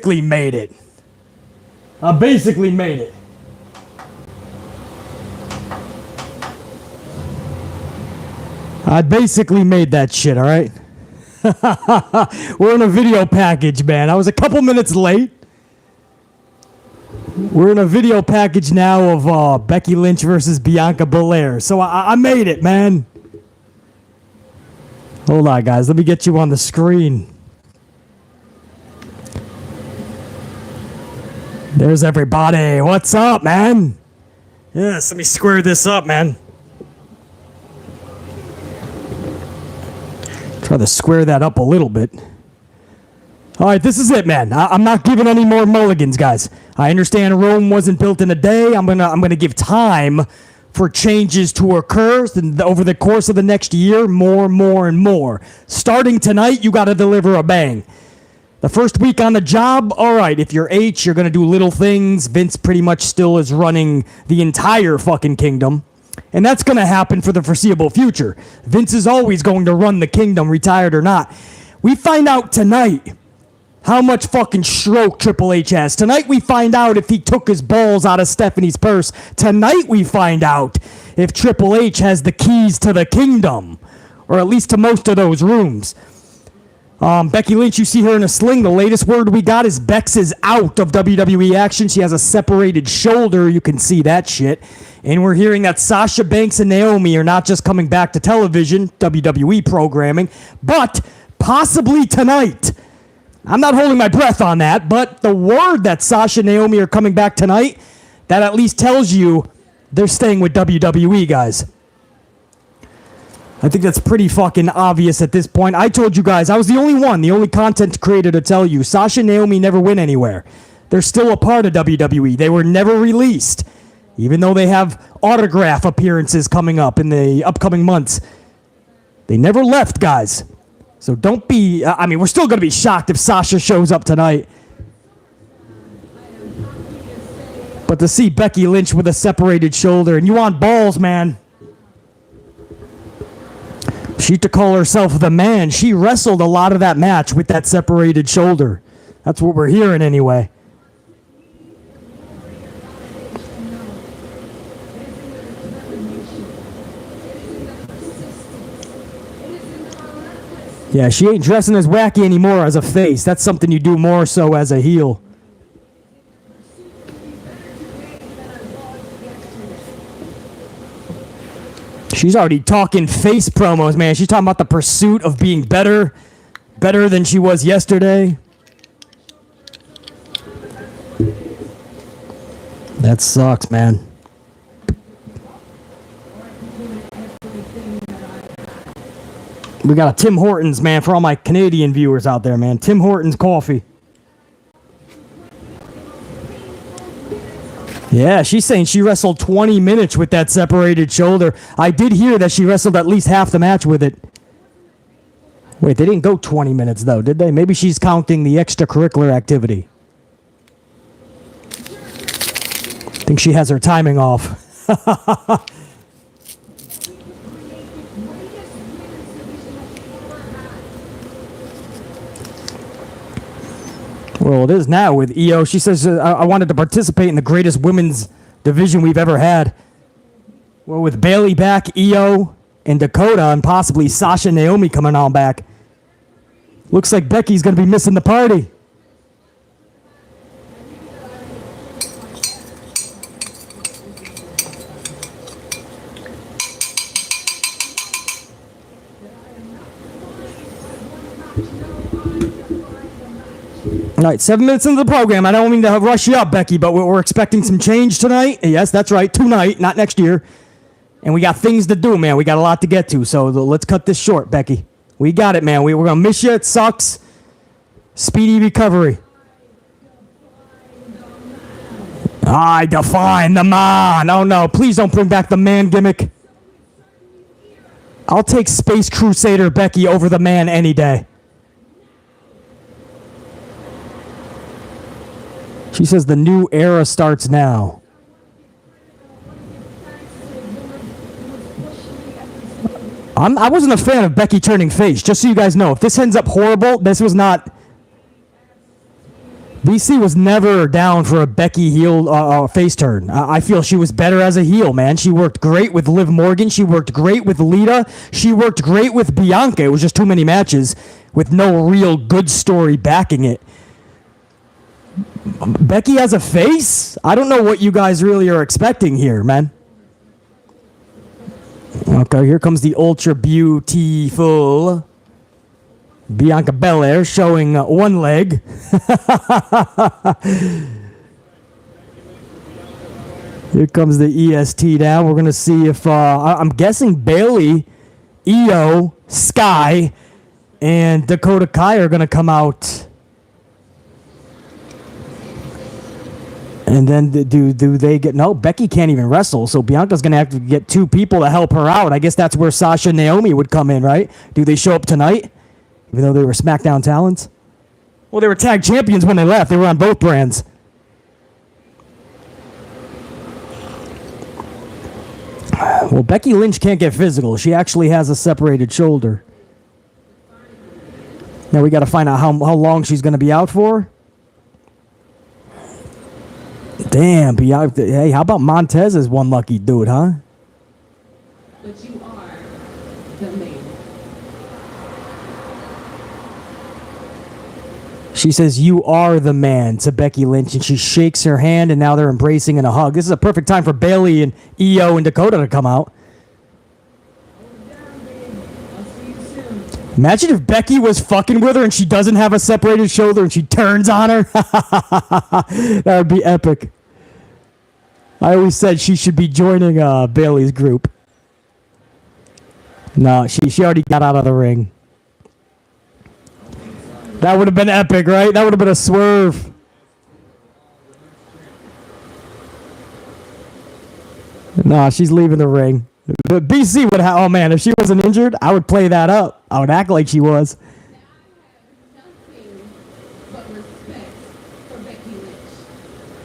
made it. I basically made it. I basically made that shit, all right? We're in a video package, man. I was a couple minutes late. We're in a video package now of Becky Lynch versus Bianca Belair. So I made it, man. Hold on, guys. Let me get you on the screen. There's everybody. What's up, man? Yes, let me square this up, man. Try to square that up a little bit. All right, this is it, man. I'm not giving any more mulligans, guys. I understand Rome wasn't built in a day. I'm gonna give time for changes to occur over the course of the next year, more and more. Starting tonight, you got to deliver a bang. The first week on the job, all right, if you're H, you're going to do little things. Vince pretty much still is running the entire fucking kingdom. And that's going to happen for the foreseeable future. Vince is always going to run the kingdom, retired or not. We find out tonight how much fucking stroke Triple H has. Tonight we find out if he took his balls out of Stephanie's purse. Tonight we find out if Triple H has the keys to the kingdom. Or at least to most of those rooms. Becky Lynch, you see her in a sling. The latest word we got is Bex is out of WWE action. She has a separated shoulder. You can see that shit. And we're hearing that Sasha Banks and Naomi are not just coming back to television, WWE programming, but possibly tonight. I'm not holding my breath on that, but the word that Sasha and Naomi are coming back tonight, that at least tells you they're staying with WWE, guys. I think that's pretty fucking obvious at this point. I told you guys, I was the only content creator to tell you, Sasha and Naomi never went anywhere. They're still a part of WWE. They were never released, even though they have autograph appearances coming up in the upcoming months. They never left, guys. So don't be, I mean, we're still going to be shocked if Sasha shows up tonight. But to see Becky Lynch with a separated shoulder, and you want balls, man. She to call herself the man. She wrestled a lot of that match with that separated shoulder. That's what we're hearing anyway. Yeah, she ain't dressing as wacky anymore as a face. That's something you do more so as a heel. She's already talking face promos, man. She's talking about the pursuit of being better than she was yesterday. That sucks, man. We got a Tim Hortons, man, for all my Canadian viewers out there, man. Tim Hortons coffee. Yeah, she's saying she wrestled 20 minutes with that separated shoulder. I did hear that she wrestled at least half the match with it. Wait, they didn't go 20 minutes, though, did they? Maybe she's counting the extracurricular activity. I think she has her timing off. Well, it is now with EO. She says, I wanted to participate in the greatest women's division we've ever had. Well, with Bayley back, EO, and Dakota, and possibly Sasha and Naomi coming on back. Looks like Becky's going to be missing the party. All right, 7 minutes into the program. I don't mean to rush you up, Becky, but we're expecting some change tonight. Yes, that's right, tonight, not next year. And we got things to do, man. We got a lot to get to, so let's cut this short, Becky. We got it, man. We're going to miss you. It sucks. Speedy recovery. I define the man. Oh, no, please don't bring back the man gimmick. I'll take Space Crusader Becky over the man any day. She says the new era starts now. I wasn't a fan of Becky turning face, just so you guys know. If this ends up horrible, this was not BC was never down for a Becky heel face turn. I feel she was better as a heel, man. She worked great with Liv Morgan. She worked great with Lita. She worked great with Bianca. It was just too many matches with no real good story backing it. Becky as a face? I don't know what you guys really are expecting here, man. Okay, here comes the ultra beautiful Bianca Belair showing one leg. Here comes the EST down. We're going to see if, I'm guessing Bayley, Io, Sky, and Dakota Kai are going to come out. And then do they get... No, Becky can't even wrestle, so Bianca's going to have to get two people to help her out. I guess that's where Sasha and Naomi would come in, right? Do they show up tonight? Even though they were SmackDown talents? Well, they were tag champions when they left. They were on both brands. Well, Becky Lynch can't get physical. She actually has a separated shoulder. Now we got to find out how long she's going to be out for. Damn, Bianca. Hey, how about Montez as one lucky dude, huh? But you are the man. She says, "You are the man," to Becky Lynch, and she shakes her hand, and now they're embracing in a hug. This is a perfect time for Bayley and Io and Dakota to come out. Imagine if Becky was fucking with her and she doesn't have a separated shoulder and she turns on her. That would be epic. I always said she should be joining Bayley's group. No, she already got out of the ring. That would have been epic, right? That would have been a swerve. No, she's leaving the ring. But BC would have... Oh, man, if she wasn't injured, I would play that up. I would act like she was.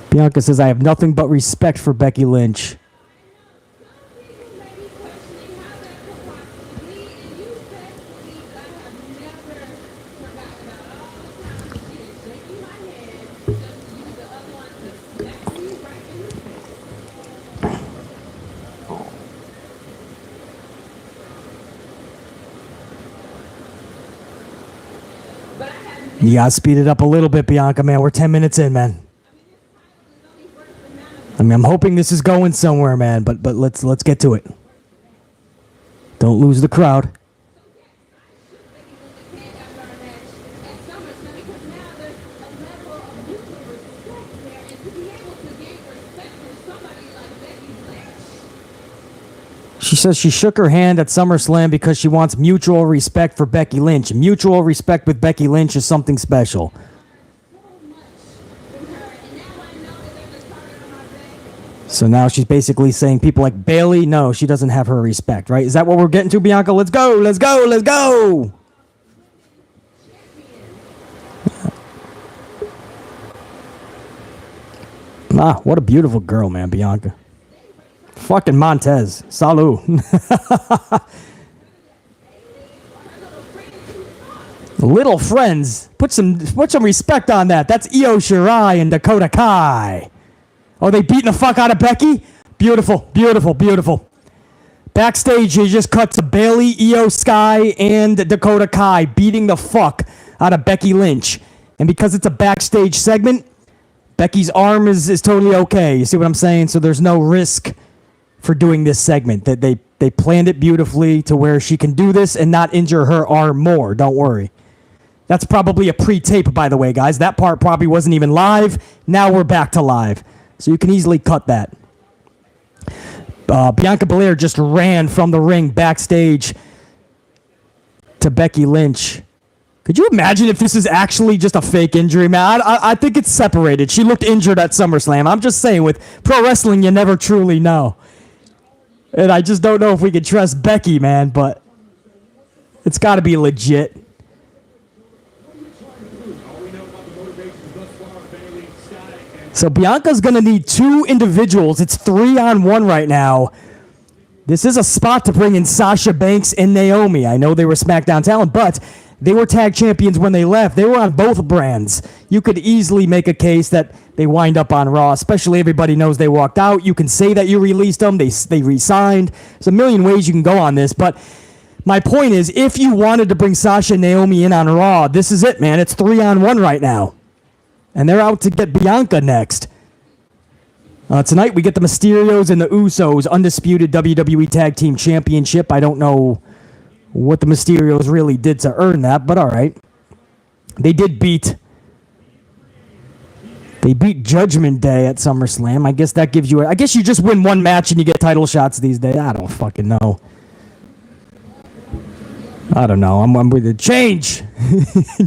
Bianca says, "I have nothing but respect for Becky Lynch." You gotta speed it up a little bit, Bianca, man. We're 10 minutes in, man. I mean, I'm hoping this is going somewhere, man, but let's get to it. Don't lose the crowd. She says she shook her hand at SummerSlam because she wants mutual respect for Becky Lynch. Mutual respect with Becky Lynch is something special. So now she's basically saying people like Bayley, no, she doesn't have her respect, right? Is that what we're getting to, Bianca? Let's go, let's go, let's go! Ah, what a beautiful girl, man, Bianca. Fucking Montez. Salut. Little friends. Put some respect on that. That's Io Shirai and Dakota Kai. Oh, they beating the fuck out of Becky? Beautiful, beautiful, beautiful. Backstage, you just cut to Bayley, Io Sky, and Dakota Kai beating the fuck out of Becky Lynch. And because it's a backstage segment, Becky's arm is totally okay. You see what I'm saying? So there's no risk for doing this segment. That they planned it beautifully to where she can do this and not injure her arm more. Don't worry. That's probably a pre-tape, by the way, guys. That part probably wasn't even live. Now we're back to live. So you can easily cut that. Bianca Belair just ran from the ring backstage to Becky Lynch. Could you imagine if this is actually just a fake injury, man? I think it's separated. She looked injured at SummerSlam. I'm just saying, with pro wrestling, you never truly know. And I just don't know if we can trust Becky, man, but it's got to be legit. So Bianca's going to need two individuals. It's 3-on-1 right now. This is a spot to bring in Sasha Banks and Naomi. I know they were SmackDown talent, but They were tag champions when they left. They were on both brands. You could easily make a case that they wind up on Raw, especially everybody knows they walked out. You can say that you released them. They re-signed. There's a million ways you can go on this, but my point is, if you wanted to bring Sasha and Naomi in on Raw, this is it, man. It's 3-on-1 right now. And they're out to get Bianca next. Tonight we get the Mysterios and the Usos, undisputed WWE Tag Team Championship. I don't know what the Mysterios really did to earn that, but all right. They beat Judgment Day at SummerSlam. I guess that gives you... I guess you just win one match and you get title shots these days. I don't fucking know. I don't know. I'm with it. Change!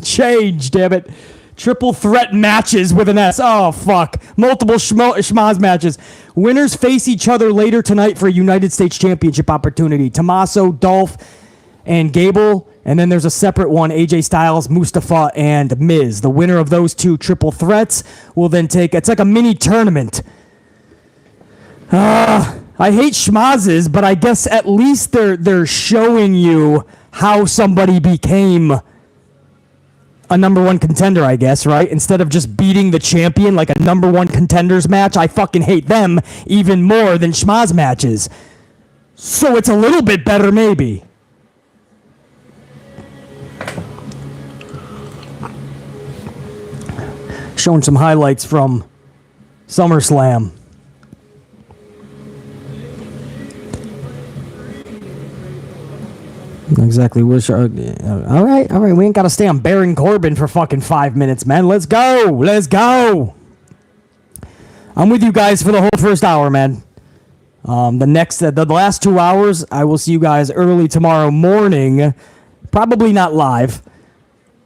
Change, damn it. Triple threat matches with an S. Oh, fuck. Multiple schmaz matches. Winners face each other later tonight for a United States Championship opportunity. Tommaso, Dolph, and Gable. And then there's a separate one, AJ Styles, Mustafa, and Miz. The winner of those two triple threats will then take... It's like a mini tournament. I hate schmazes, but I guess at least they're showing you how somebody became a number one contender, I guess, right? Instead of just beating the champion like a number one contenders match, I fucking hate them even more than schmaz matches. So it's a little bit better, maybe. Showing some highlights from SummerSlam. Exactly. All right. We ain't got to stay on Baron Corbin for fucking 5 minutes, man. Let's go. I'm with you guys for the whole first hour, man. The last 2 hours, I will see you guys early tomorrow morning. Probably not live,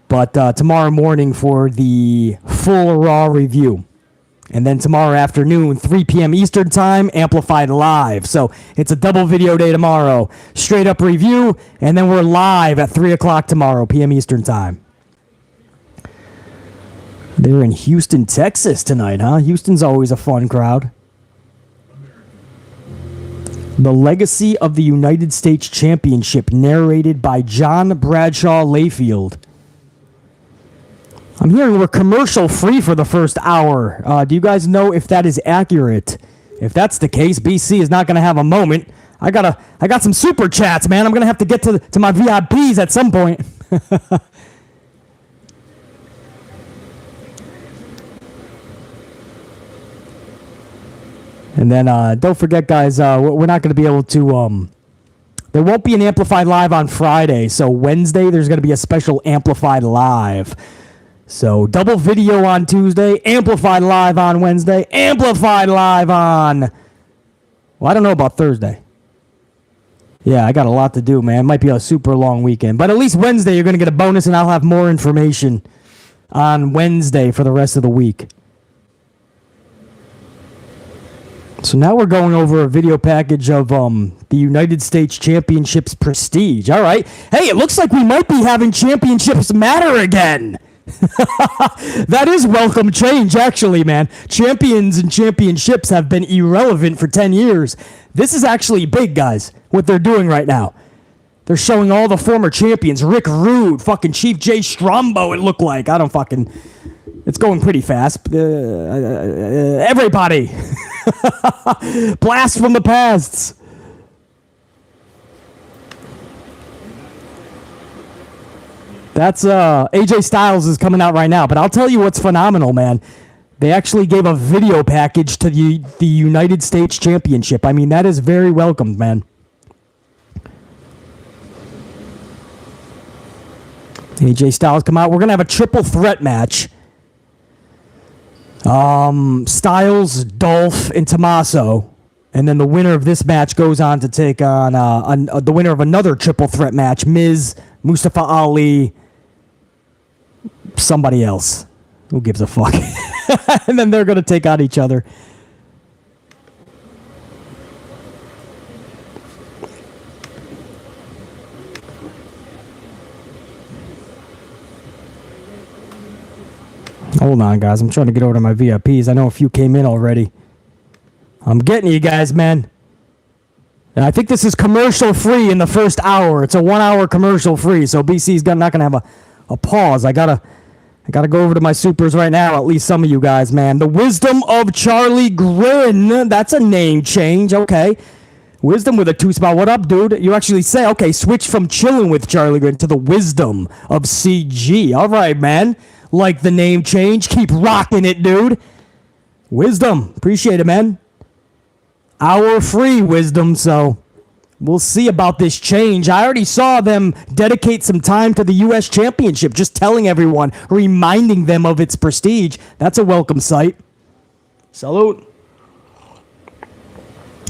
but tomorrow morning for the full Raw review. And then tomorrow afternoon, 3 p.m. Eastern Time, amplified live. So it's a double video day tomorrow. Straight up review, and then we're live at 3 o'clock tomorrow, p.m. Eastern Time. They're in Houston, Texas tonight, huh? Houston's always a fun crowd. The Legacy of the United States Championship, narrated by John Bradshaw Layfield. I'm hearing we're commercial free for the first hour. Do you guys know if that is accurate? If that's the case, BC is not going to have a moment. I got some super chats, man. I'm going to have to get to my VIPs at some point. And then don't forget, guys, we're not going to be able to... there won't be an Amplified Live on Friday, so Wednesday there's going to be a special Amplified Live. So, double video on Tuesday, Amplified Live on Wednesday, Amplified Live on... Well, I don't know about Thursday. Yeah, I got a lot to do, man. It might be a super long weekend. But at least Wednesday, you're going to get a bonus, and I'll have more information on Wednesday for the rest of the week. So now we're going over a video package of the United States Championships Prestige. All right. Hey, it looks like we might be having championships matter again. That is welcome change, actually, man. Champions and championships have been irrelevant for 10 years. This is actually big, guys, what they're doing right now. They're showing all the former champions. Rick Rude, fucking Chief Jay Strombo, it looked like. I don't fucking... It's going pretty fast. Everybody. Blast from the past. That's AJ Styles is coming out right now, but I'll tell you what's phenomenal, man. They actually gave a video package to the United States Championship. I mean, that is very welcomed, man. AJ Styles come out. We're gonna have a triple threat match. Styles, Dolph, and Tommaso. And then the winner of this match goes on to take on the winner of another triple threat match, Miz, Mustafa Ali, somebody else. Who gives a fuck? And then they're going to take on each other. Hold on, guys. I'm trying to get over to my VIPs. I know a few came in already. I'm getting you guys, man. And I think this is commercial free in the first hour. It's a 1 hour commercial free, so BC's not gonna have a pause. I gotta go over to my supers right now. At least some of you guys, man. The Wisdom of Charlie Grin. That's a name change. Okay. Wisdom with a 2-spot. What up, dude? You actually say, okay, switch from chilling with Charlie Grin to the Wisdom of CG. All right, man. Like the name change. Keep rocking it, dude. Wisdom. Appreciate it, man. Hour free, Wisdom, so we'll see about this change. I already saw them dedicate some time to the U.S. Championship, just telling everyone, reminding them of its prestige. That's a welcome sight. Salute.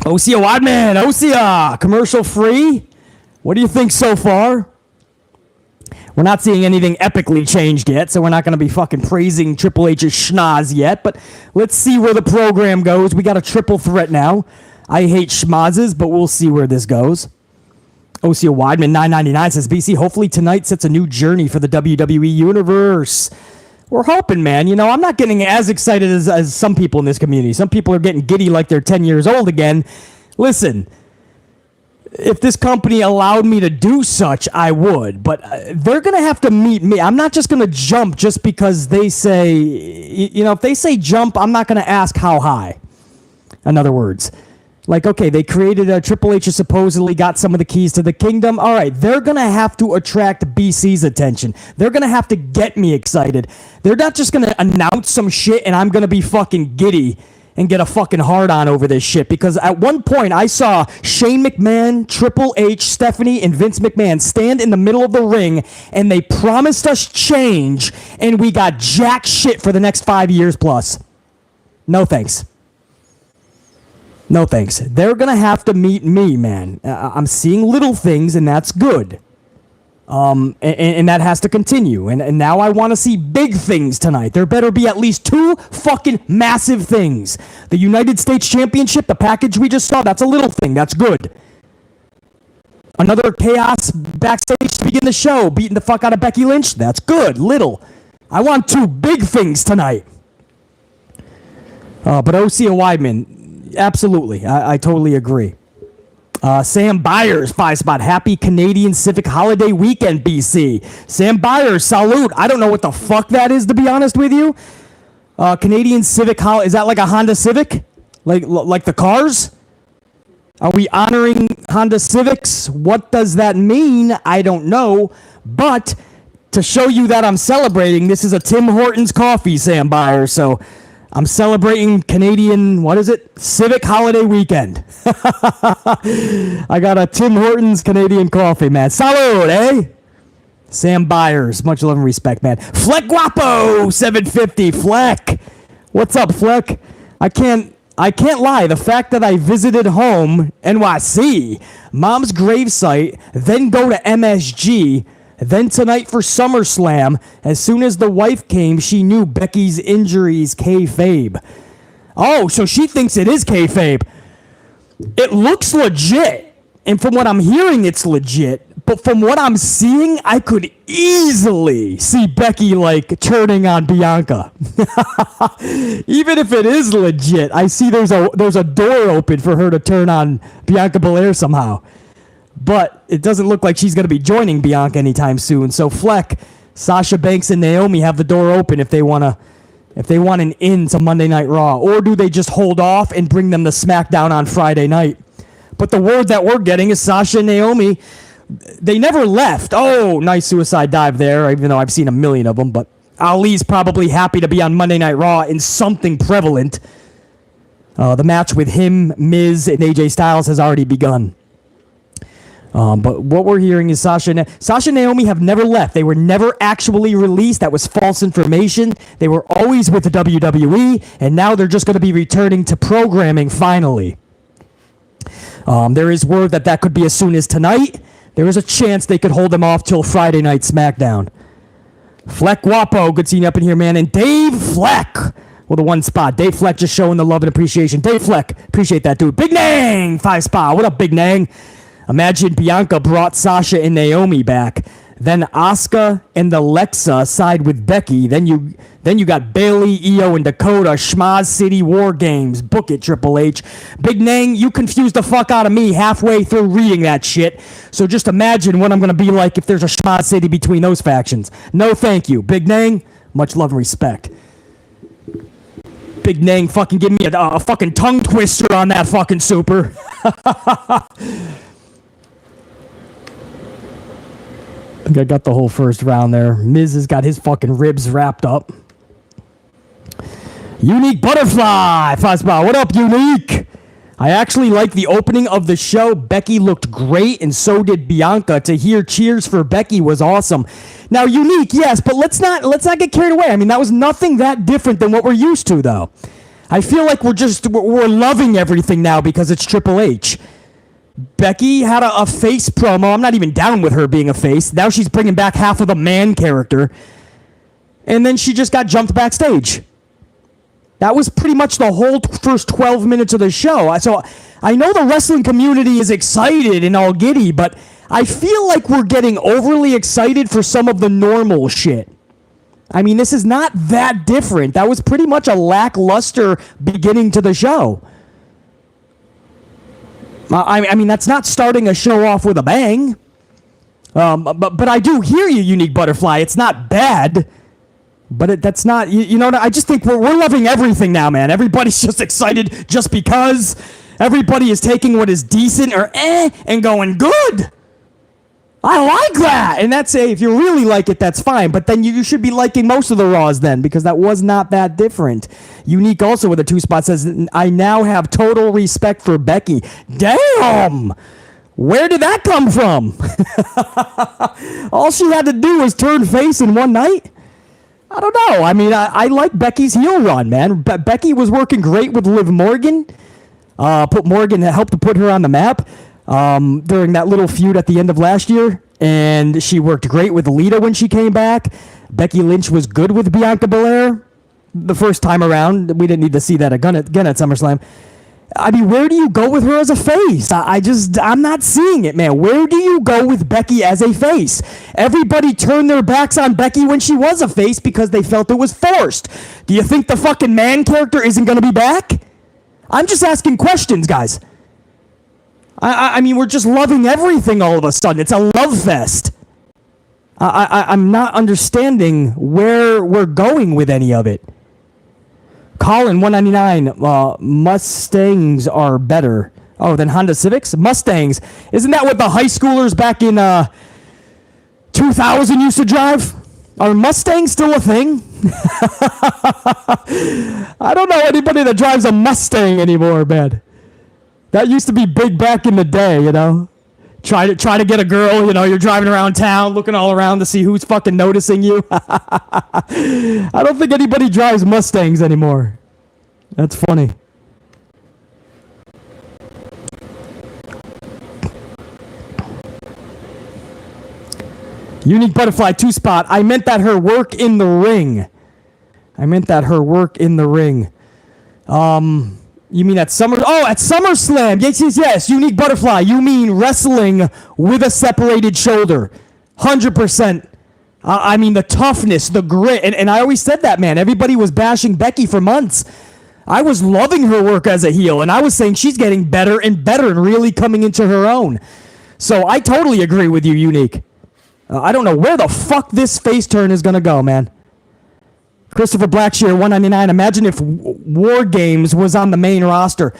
Osia Wadman, Osia, commercial free. What do you think so far? We're not seeing anything epically changed yet, so we're not going to be fucking praising Triple H's schnoz yet, but let's see where the program goes. We got a triple threat now. I hate schmozes, but we'll see where this goes. Osia Weidman, 999 says, BC, hopefully tonight sets a new journey for the WWE Universe. We're hoping, man. You know, I'm not getting as excited as some people in this community. Some people are getting giddy like they're 10 years old again. Listen, if this company allowed me to do such, I would. But they're going to have to meet me. I'm not just going to jump just because they say, you know, if they say jump, I'm not going to ask how high. In other words, like, okay, they created a Triple H, supposedly got some of the keys to the kingdom. All right, they're going to have to attract BC's attention. They're going to have to get me excited. They're not just going to announce some shit and I'm going to be fucking giddy and get a fucking hard-on over this shit. Because at one point, I saw Shane McMahon, Triple H, Stephanie, and Vince McMahon stand in the middle of the ring, and they promised us change, and we got jack shit for the next 5 years plus. No thanks. No thanks. They're going to have to meet me, man. I'm seeing little things, and that's good. And that has to continue. And now I want to see big things tonight. There better be at least 2 fucking massive things. The United States Championship, the package we just saw, that's a little thing. That's good. Another chaos backstage to begin the show, beating the fuck out of Becky Lynch. That's good. Little. I want 2 big things tonight. But Osia Weidman, absolutely. I totally agree. Sam Byers, 5-spot. Happy Canadian Civic Holiday Weekend, BC. Sam Byers, salute. I don't know what the fuck that is, to be honest with you. Canadian Civic Holiday. Is that like a Honda Civic? Like the cars? Are we honoring Honda Civics? What does that mean? I don't know. But to show you that I'm celebrating, this is a Tim Hortons coffee, Sam Byers. So I'm celebrating Canadian, what is it? Civic Holiday Weekend. I got a Tim Hortons Canadian coffee, man. Salud, eh? Sam Byers, much love and respect, man. Fleck Guapo, 750. Fleck. What's up, Fleck? I can't lie. The fact that I visited home, NYC, mom's gravesite, then go to MSG, then tonight for SummerSlam, as soon as the wife came, she knew Becky's injuries kayfabe. Oh, so she thinks it is kayfabe. It looks legit, and from what I'm hearing, it's legit. But from what I'm seeing, I could easily see Becky, like, turning on Bianca. Even if it is legit, I see there's a door open for her to turn on Bianca Belair somehow. But it doesn't look like she's going to be joining Bianca anytime soon. So Fleck, Sasha Banks, and Naomi have the door open if they want an in to Monday Night Raw. Or do they just hold off and bring them to SmackDown on Friday night? But the word that we're getting is Sasha and Naomi, they never left. Oh, nice suicide dive there, even though I've seen a million of them. But Ali's probably happy to be on Monday Night Raw in something prevalent. The match with him, Miz, and AJ Styles has already begun. But what we're hearing is Sasha and Naomi have never left. They were never actually released. That was false information. They were always with the WWE, and now they're just going to be returning to programming finally. There is word that could be as soon as tonight. There is a chance they could hold them off till Friday night SmackDown. Fleck Guapo, good seeing you up in here, man. And Dave Fleck with a 1 spot. Dave Fleck just showing the love and appreciation. Dave Fleck, appreciate that, dude. Big Nang, 5 spot. What up, Big Nang? Imagine Bianca brought Sasha and Naomi back. Then Asuka and Alexa side with Becky. Then you got Bailey, Io, and Dakota. Schmaz City War Games. Book it, Triple H. Big Nang, you confused the fuck out of me halfway through reading that shit. So just imagine what I'm going to be like if there's a Schmaz City between those factions. No thank you. Big Nang, much love and respect. Big Nang fucking give me a fucking tongue twister on that fucking super. I think I got the whole first round there. Miz has got his fucking ribs wrapped up. Unique Butterfly. Fastball. What up, Unique? I actually like the opening of the show. Becky looked great, and so did Bianca. To hear cheers for Becky was awesome. Now, Unique, yes, but let's not get carried away. I mean, that was nothing that different than what we're used to, though. I feel like we're loving everything now because it's Triple H. Becky had a face promo. I'm not even down with her being a face. Now she's bringing back half of the man character. And then she just got jumped backstage. That was pretty much the whole first 12 minutes of the show. So I know the wrestling community is excited and all giddy, but I feel like we're getting overly excited for some of the normal shit. I mean, this is not that different. That was pretty much a lackluster beginning to the show. I mean, that's not starting a show off with a bang. But I do hear you, Unique Butterfly. It's not bad, but that's not, you know, I just think we're loving everything now, man. Everybody's just excited just because. Everybody is taking what is decent or and going, good. I like that. And that's if you really like it, that's fine. But then you should be liking most of the Raws then, because that was not that different. Unique also with a 2-spot says, I now have total respect for Becky. Damn! Where did that come from? All she had to do was turn face in one night? I don't know. I mean, I like Becky's heel run, man. Becky was working great with Liv Morgan. Helped to put her on the map. During that little feud at the end of last year, and she worked great with Lita when she came back. Becky Lynch was good with Bianca Belair the first time around. We didn't need to see that again at SummerSlam. I mean, where do you go with her as a face? I'm not seeing it, man. Where do you go with Becky as a face? Everybody turned their backs on Becky when she was a face because they felt it was forced. Do you think the fucking man character isn't going to be back? I'm just asking questions, guys. I mean, we're just loving everything all of a sudden. It's a love fest. I'm not understanding where we're going with any of it. Colin, 199, Mustangs are better. Oh, than Honda Civics? Mustangs. Isn't that what the high schoolers back in 2000 used to drive? Are Mustangs still a thing? I don't know anybody that drives a Mustang anymore, man. That used to be big back in the day, you know. Try to get a girl, you know, you're driving around town, looking all around to see who's fucking noticing you. I don't think anybody drives Mustangs anymore. That's funny. Unique Butterfly 2-spot. I meant that her work in the ring. You mean at SummerSlam. Yes. Unique Butterfly. You mean wrestling with a separated shoulder. 100%. I mean, the toughness, the grit. And I always said that, man. Everybody was bashing Becky for months. I was loving her work as a heel, and I was saying she's getting better and better and really coming into her own. So I totally agree with you, Unique. I don't know where the fuck this face turn is going to go, man. Christopher Blackshear, 199. Imagine if War Games was on the main roster.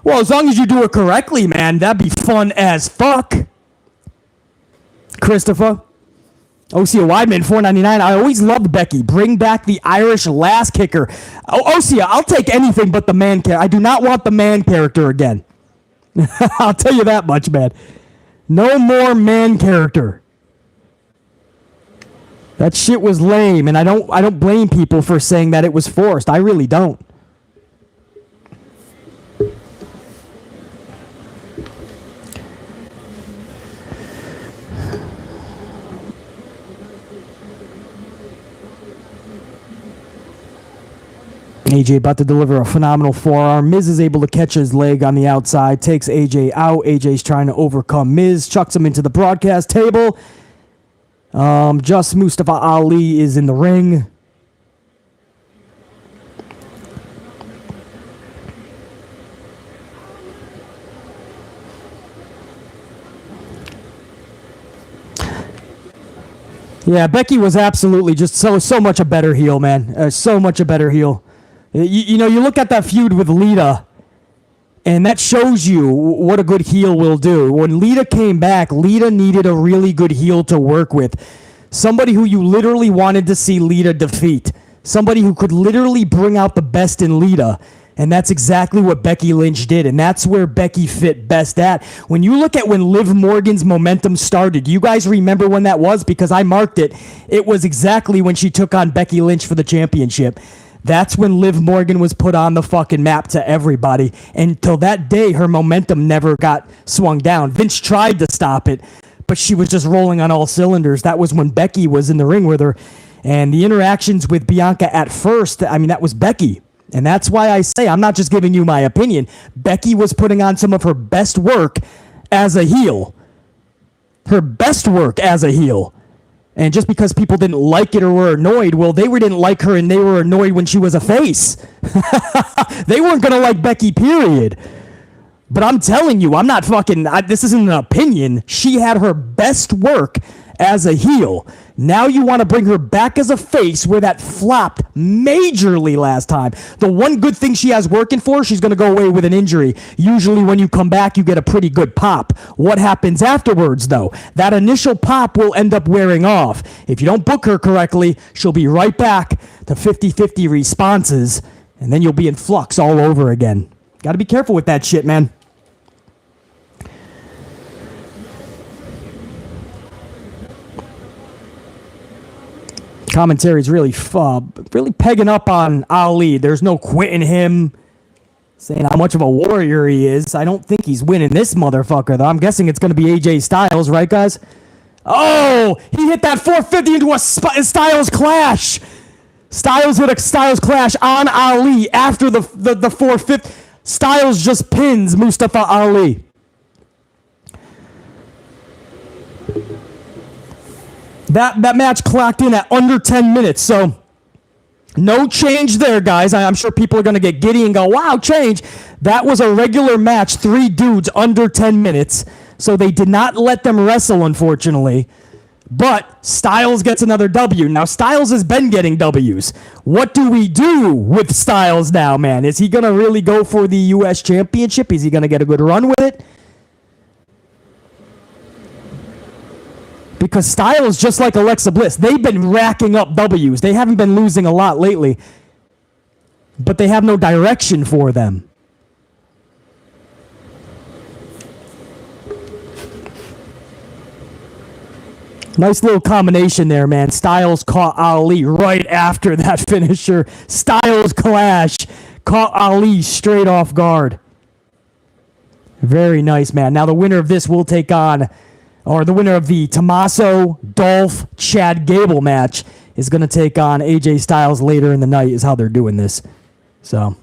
Well, as long as you do it correctly, man, that'd be fun as fuck. Christopher. Osea Weidman, 499. I always loved Becky. Bring back the Irish lass kicker. Osea, I'll take anything but the man character. I do not want the man character again. I'll tell you that much, man. No more man character. That shit was lame, and I don't blame people for saying that it was forced. I really don't. AJ about to deliver a phenomenal forearm. Miz is able to catch his leg on the outside, takes AJ out. AJ's trying to overcome Miz, chucks him into the broadcast table. Just Mustafa Ali is in the ring. Yeah, Becky was absolutely just so much a better heel, man. So much a better heel. You know, you look at that feud with Lita, and that shows you what a good heel will do. When Lita came back, Lita needed a really good heel to work with. Somebody who you literally wanted to see Lita defeat. Somebody who could literally bring out the best in Lita. And that's exactly what Becky Lynch did. And that's where Becky fit best at. When you look at when Liv Morgan's momentum started, you guys remember when that was? Because I marked it. It was exactly when she took on Becky Lynch for the championship. That's when Liv Morgan was put on the fucking map to everybody. And until that day, her momentum never got swung down. Vince tried to stop it, but she was just rolling on all cylinders. That was when Becky was in the ring with her. And the interactions with Bianca at first, I mean, that was Becky. And that's why I say, I'm not just giving you my opinion. Becky was putting on some of her best work as a heel. Her best work as a heel. And just because people didn't like it or were annoyed, well, didn't like her and they were annoyed when she was a face. They weren't going to like Becky, period. But I'm telling you, I'm not fucking, this isn't an opinion. She had her best work as a heel. Now you want to bring her back as a face where that flopped majorly last time. The one good thing she has working for her, she's going to go away with an injury. Usually when you come back, you get a pretty good pop. What happens afterwards, though? That initial pop will end up wearing off. If you don't book her correctly, she'll be right back to 50-50 responses, and then you'll be in flux all over again. Got to be careful with that shit, man. Commentary is really pegging up on Ali. There's no quitting him, saying how much of a warrior he is. I don't think he's winning this motherfucker, though. I'm guessing it's going to be AJ Styles, right, guys? Oh, he hit that 450 into a Styles clash. Styles hit a Styles clash on Ali after the 450. Styles just pins Mustafa Ali. That match clocked in at under 10 minutes, so no change there, guys. I'm sure people are going to get giddy and go, wow, change. That was a regular match, 3 dudes under 10 minutes, so they did not let them wrestle, unfortunately. But Styles gets another W. Now, Styles has been getting Ws. What do we do with Styles now, man? Is he going to really go for the U.S. Championship? Is he going to get a good run with it? Because Styles, just like Alexa Bliss, they've been racking up Ws. They haven't been losing a lot lately. But they have no direction for them. Nice little combination there, man. Styles caught Ali right after that finisher. Styles clash. Caught Ali straight off guard. Very nice, man. Now the winner of this will take on... or the winner of the Tommaso, Dolph, Chad Gable match is going to take on AJ Styles later in the night is how they're doing this. So,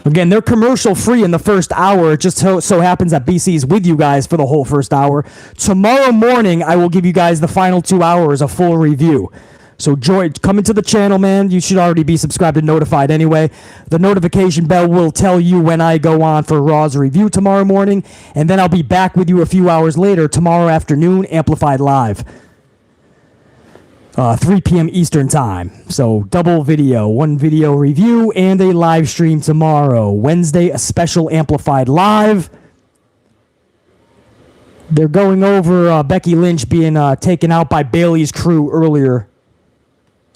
again, they're commercial free in the first hour. It just so happens that BC is with you guys for the whole first hour. Tomorrow morning, I will give you guys the final 2 hours, a full review. So come into the channel, man. You should already be subscribed and notified anyway. The notification bell will tell you when I go on for Raw's review tomorrow morning. And then I'll be back with you a few hours later, tomorrow afternoon, amplified live. 3 p.m. Eastern time. So double video, 1 video review and a live stream tomorrow. Wednesday, a special amplified live. They're going over Becky Lynch being taken out by Bayley's crew earlier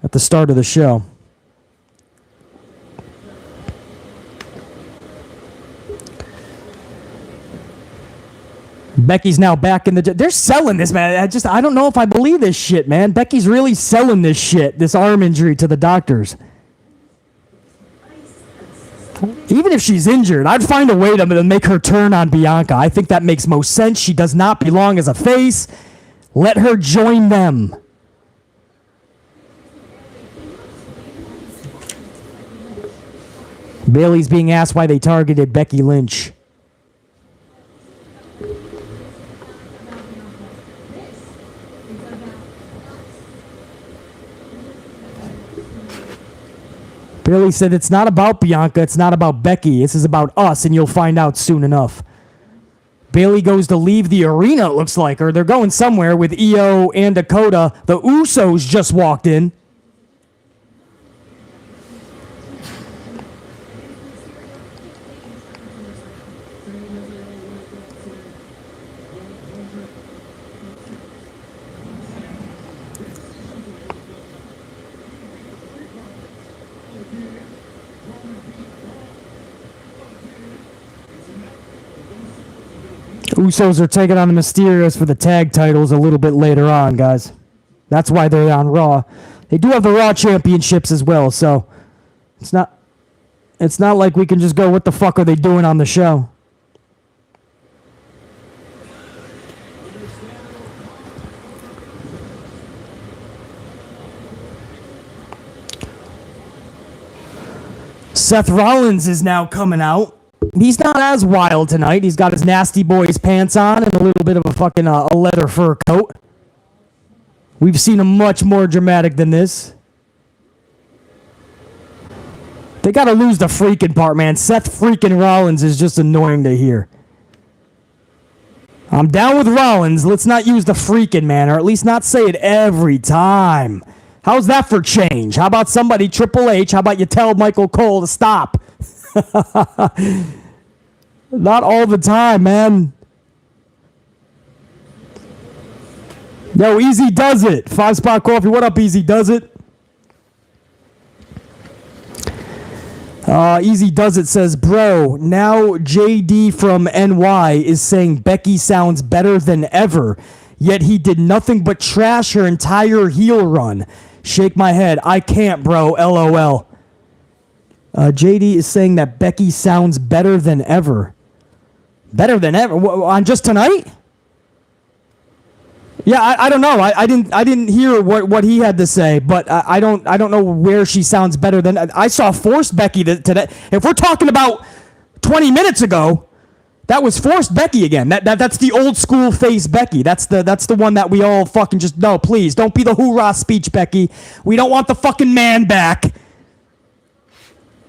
at the start of the show. Becky's now back in the... They're selling this, man. I don't know if I believe this shit, man. Becky's really selling this shit, this arm injury to the doctors. Even if she's injured, I'd find a way to make her turn on Bianca. I think that makes most sense. She does not belong as a face. Let her join them. Bayley's being asked why they targeted Becky Lynch. Bailey said, it's not about Bianca, it's not about Becky. This is about us, and you'll find out soon enough. Bailey goes to leave the arena, it looks like, or they're going somewhere with Io and Dakota. The Usos just walked in. Usos are taking on the Mysterios for the tag titles a little bit later on, guys. That's why they're on Raw. They do have the Raw championships as well, so it's not like we can just go, what the fuck are they doing on the show? Seth Rollins is now coming out. He's not as wild tonight. He's got his Nasty Boys pants on and a little bit of a fucking a leather fur coat. We've seen him much more dramatic than this. They gotta lose the freaking part, man. Seth freaking Rollins is just annoying to hear. I'm down with Rollins. Let's not use the freaking, man, or at least not say it every time. How's that for change? How about somebody, Triple H, how about you tell Michael Cole to stop? Not all the time, man. Yo, Easy Does It. 5-Spot Coffee. What up, Easy Does It? Easy Does It says, bro, now JD from NY is saying Becky sounds better than ever, yet he did nothing but trash her entire heel run. Shake my head. I can't, bro. LOL. JD is saying that Becky sounds better than ever. Better than ever? On just tonight? Yeah, I don't know. I didn't hear what he had to say, but I don't know where she sounds better than. I saw forced Becky today. If we're talking about 20 minutes ago, that was forced Becky again. That's the old school face Becky. That's the one that we all fucking just no. Please don't be the hoorah speech, Becky. We don't want the fucking man back.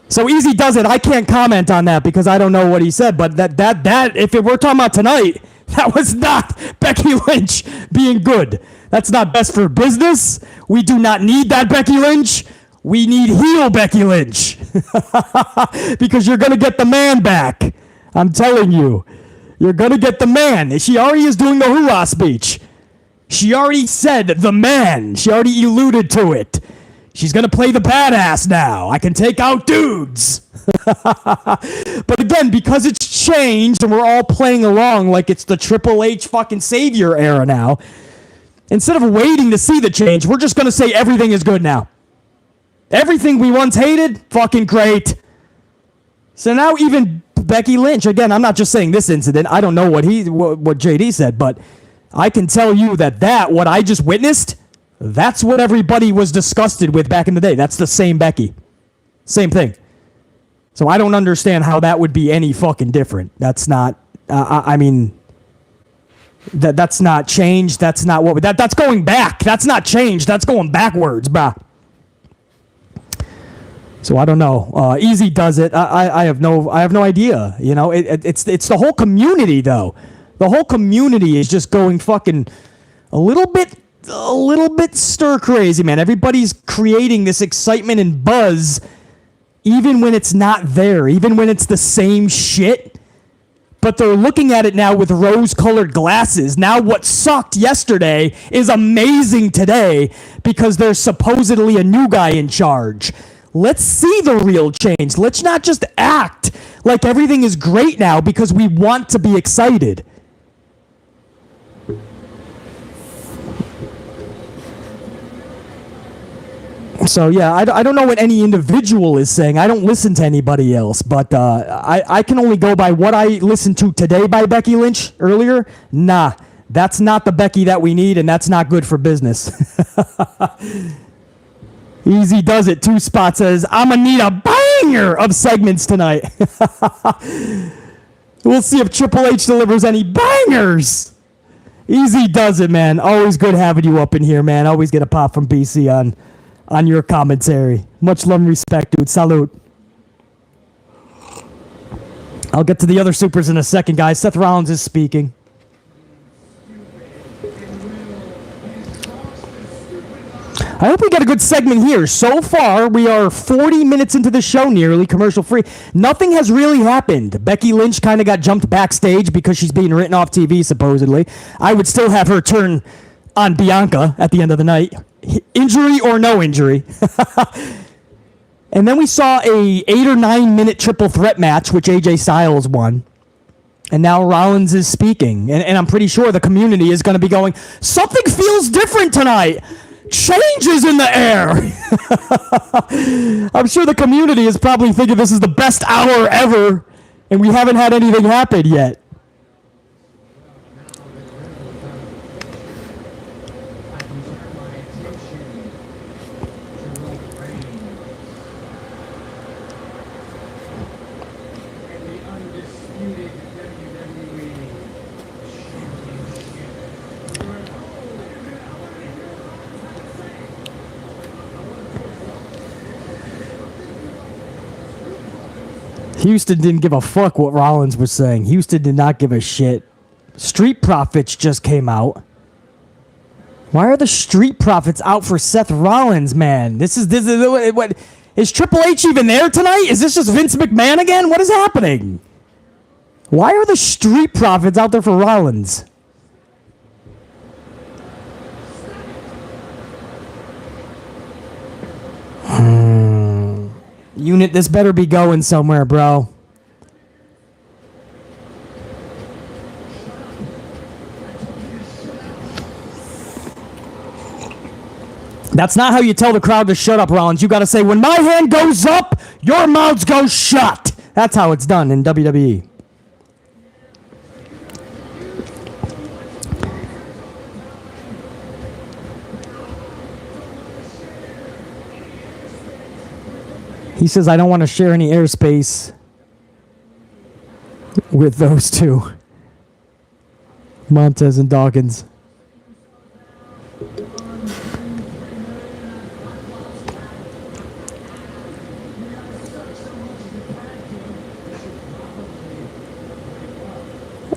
So Easy Does It. I can't comment on that because I don't know what he said. But that if we're talking about tonight, that was not Becky Lynch being good. That's not best for business. We do not need that Becky Lynch. We need heel Becky Lynch because you're gonna get the man back. I'm telling you, you're gonna get the man. She already is doing the hoorah speech. She already said the man. She already alluded to it. She's going to play the badass now. I can take out dudes. But again, because it's changed and we're all playing along like it's the Triple H fucking savior era now, instead of waiting to see the change, we're just going to say everything is good now. Everything we once hated, fucking great. So now even Becky Lynch, again, I'm not just saying this incident. I don't know what JD said, but I can tell you that what I just witnessed, that's what everybody was disgusted with back in the day. That's the same Becky. Same thing. So I don't understand how that would be any fucking different. That's not, I mean, that's not change. That's not what, that's going back. That's not change. That's going backwards, bruh. So I don't know. Easy Does It. I have no idea. You know, it's the whole community though. The whole community is just going fucking a little bit stir crazy, man. Everybody's creating this excitement and buzz, even when it's not there, even when it's the same shit. But they're looking at it now with rose-colored glasses. Now what sucked yesterday is amazing today because there's supposedly a new guy in charge. Let's see the real change. Let's not just act like everything is great now because we want to be excited. So, yeah, I don't know what any individual is saying. I don't listen to anybody else, but I can only go by what I listened to today by Becky Lynch earlier. Nah, that's not the Becky that we need, and that's not good for business. Easy Does It. 2-Spot says, I'm going to need a banger of segments tonight. We'll see if Triple H delivers any bangers. Easy Does It, man. Always good having you up in here, man. Always get a pop from BC on your commentary. Much love and respect, dude. Salute. I'll get to the other supers in a second, guys. Seth Rollins is speaking. I hope we get a good segment here. So far, we are 40 minutes into the show nearly, commercial-free. Nothing has really happened. Becky Lynch kind of got jumped backstage because she's being written off TV, supposedly. I would still have her turn on Bianca at the end of the night. Injury or no injury. And then we saw a 8 or 9 minute triple threat match, which AJ Styles won. And now Rollins is speaking. And I'm pretty sure the community is going to be going, something feels different tonight. Changes in the air. I'm sure the community is probably thinking this is the best hour ever. And we haven't had anything happen yet. Houston didn't give a fuck what Rollins was saying. Houston did not give a shit. Street Profits just came out. Why are the Street Profits out for Seth Rollins, man? This is what is Triple H even there tonight? Is this just Vince McMahon again? What is happening? Why are the Street Profits out there for Rollins? Unit, this better be going somewhere, bro. That's not how you tell the crowd to shut up, Rollins. You got to say, when my hand goes up, your mouths go shut. That's how it's done in WWE. He says, I don't want to share any airspace with those two. Montez and Dawkins.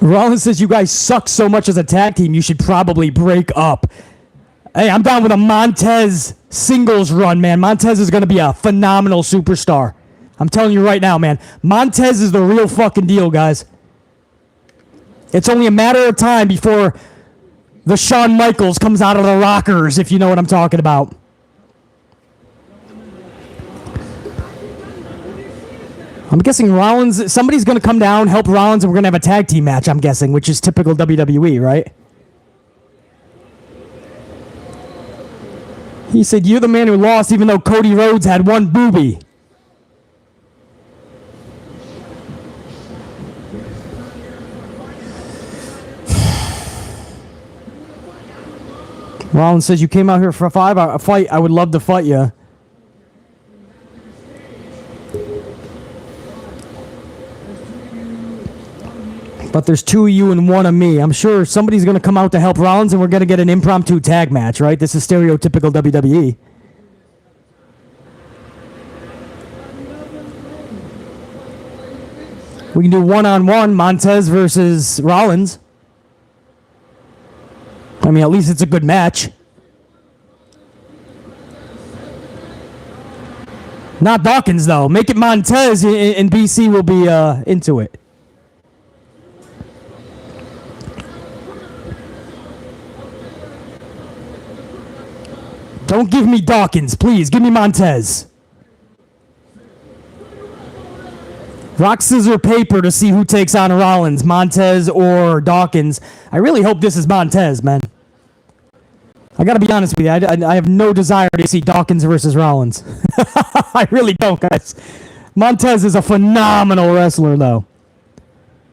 Rollins says, you guys suck so much as a tag team, you should probably break up. Hey, I'm down with a Montez singles run, man. Montez is going to be a phenomenal superstar. I'm telling you right now, man. Montez is the real fucking deal, guys. It's only a matter of time before the Shawn Michaels comes out of the rockers, if you know what I'm talking about. I'm guessing Rollins, somebody's going to come down, help Rollins, and we're going to have a tag team match, I'm guessing, which is typical WWE, right? He said, you're the man who lost even though Cody Rhodes had one boobie. Rollins says, you came out here for a fight. I would love to fight you. But there's 2 of you and 1 of me. I'm sure somebody's going to come out to help Rollins, and we're going to get an impromptu tag match, right? This is stereotypical WWE. We can do one-on-one, Montez versus Rollins. I mean, at least it's a good match. Not Dawkins, though. Make it Montez, and BC will be into it. Don't give me Dawkins, please. Give me Montez. Rock, scissors, paper to see who takes on Rollins, Montez or Dawkins. I really hope this is Montez, man. I gotta be honest with you. I have no desire to see Dawkins versus Rollins. I really don't, guys. Montez is a phenomenal wrestler, though.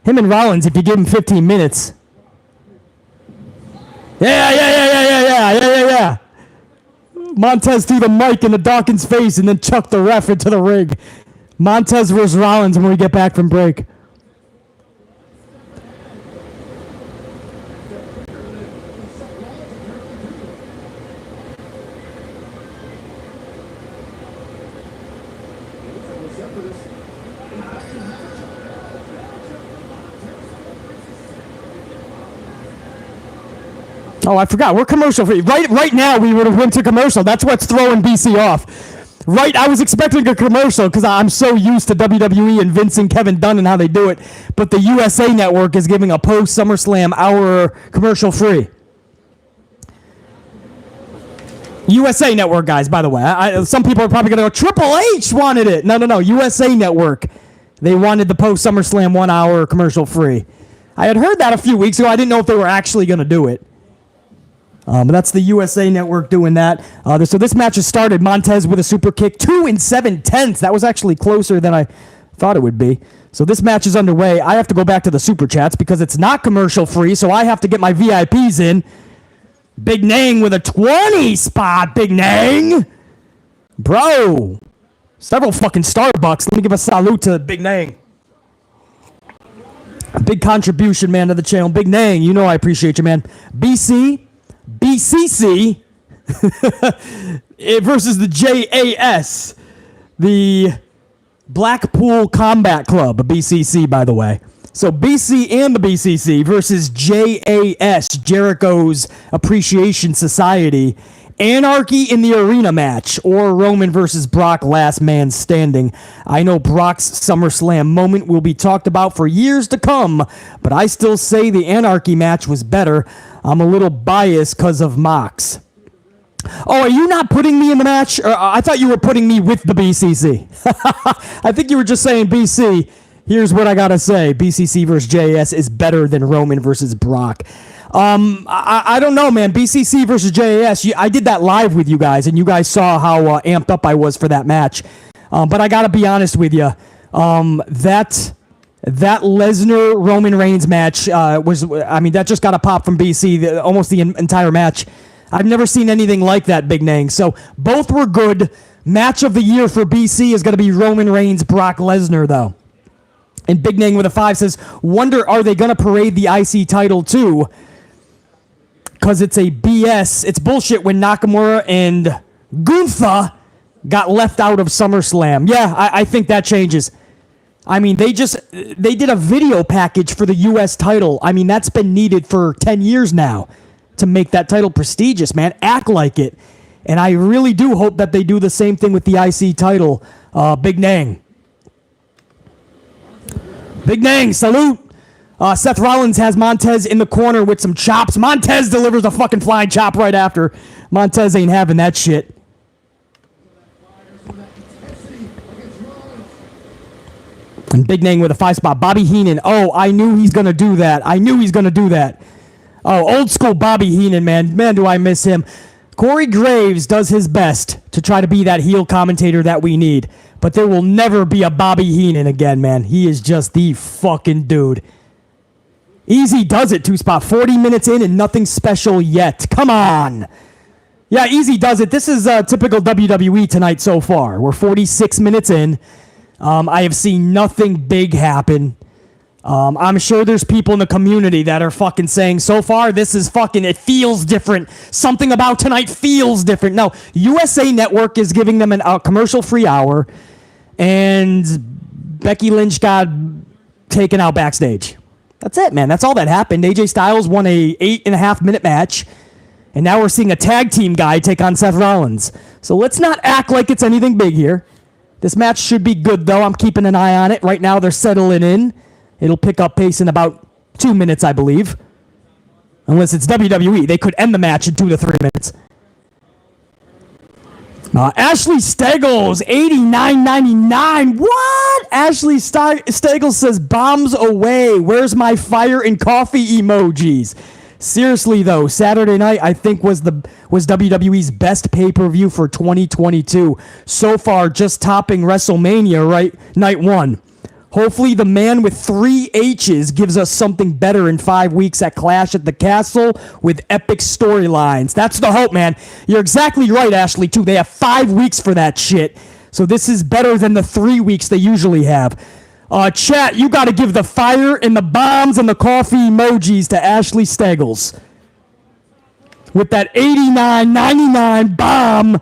Him and Rollins, if you give him 15 minutes. Yeah. Montez threw the mic in the Dawkins face and then chucked the ref into the ring. Montez versus Rollins when we get back from break. Oh, I forgot. We're commercial free. Right now, we would have went to commercial. That's what's throwing BC off. Right, I was expecting a commercial because I'm so used to WWE and Vince and Kevin Dunn and how they do it. But the USA Network is giving a post SummerSlam hour commercial free. USA Network, guys, by the way. Some people are probably going to go, Triple H wanted it. No. USA Network. They wanted the post SummerSlam 1 hour commercial free. I had heard that a few weeks ago. I didn't know if they were actually going to do it. But that's the USA Network doing that. So this match has started. Montez with a super kick, 2 7/10. That was actually closer than I thought it would be. So this match is underway. I have to go back to the super chats because it's not commercial free, so I have to get my VIPs in. Big Nang with a 20 spot. Big Nang. Bro. Several fucking Starbucks. Let me give a salute to Big Nang. A big contribution, man, to the channel. Big Nang, you know I appreciate you, man. BCC versus the JAS, the Blackpool Combat Club, a BCC, by the way. So BC and the BCC versus JAS, Jericho's Appreciation Society. Anarchy in the Arena match, or Roman versus Brock, last man standing. I know Brock's SummerSlam moment will be talked about for years to come, but I still say the Anarchy match was better. I'm a little biased because of Mox. Oh, are you not putting me in the match? I thought you were putting me with the BCC. I think you were just saying BC. Here's what I gotta say. BCC versus JS is better than Roman versus Brock. I don't know, man. BCC versus JAS. I did that live with you guys, and you guys saw how amped up I was for that match. But I gotta be honest with you. That Lesnar Roman Reigns match that just got a pop from BC. Almost the entire match. I've never seen anything like that, Big Nang. So both were good. Match of the year for BC is gonna be Roman Reigns, Brock Lesnar, though. And Big Nang with a 5 says, "Wonder are they gonna parade the IC title too?" Because it's a BS. It's bullshit when Nakamura and Gunther got left out of SummerSlam. Yeah, I think that changes. I mean, they did a video package for the U.S. title. I mean, that's been needed for 10 years now to make that title prestigious, man. Act like it. And I really do hope that they do the same thing with the IC title. Big Nang. Big Nang, salute. Seth Rollins has Montez in the corner with some chops. Montez delivers a fucking flying chop right after. Montez ain't having that shit. And Big Nang with a 5 spot. Bobby Heenan. Oh, I knew he's going to do that. Oh, old school Bobby Heenan, man. Man, do I miss him. Corey Graves does his best to try to be that heel commentator that we need. But there will never be a Bobby Heenan again, man. He is just the fucking dude. Easy does it, 2 spot. 40 minutes in and nothing special yet. Come on. Yeah, Easy does it. This is typical WWE tonight so far. We're 46 minutes in. I have seen nothing big happen. I'm sure there's people in the community that are fucking saying, so far, this is fucking, it feels different. Something about tonight feels different. No, USA Network is giving them a commercial-free hour, and Becky Lynch got taken out backstage. That's it, man. That's all that happened. AJ Styles won a 8.5-minute match, and now we're seeing a tag team guy take on Seth Rollins. So let's not act like it's anything big here. This match should be good, though. I'm keeping an eye on it. Right now, they're settling in. It'll pick up pace in about 2 minutes, I believe. Unless it's WWE. They could end the match in 2 to 3 minutes. Ashley Steggles, $89.99. What? Ashley Steggles says, bombs away. Where's my fire and coffee emojis? Seriously, though, Saturday night, I think, was WWE's best pay-per-view for 2022. So far, just topping WrestleMania, right? Night 1. Hopefully the man with 3 H's gives us something better in 5 weeks at Clash at the Castle with epic storylines. That's the hope, man. You're exactly right, Ashley, too. They have 5 weeks for that shit. So this is better than the 3 weeks they usually have. Chat, you got to give the fire and the bombs and the coffee emojis to Ashley Steggles. With that $89.99 bomb,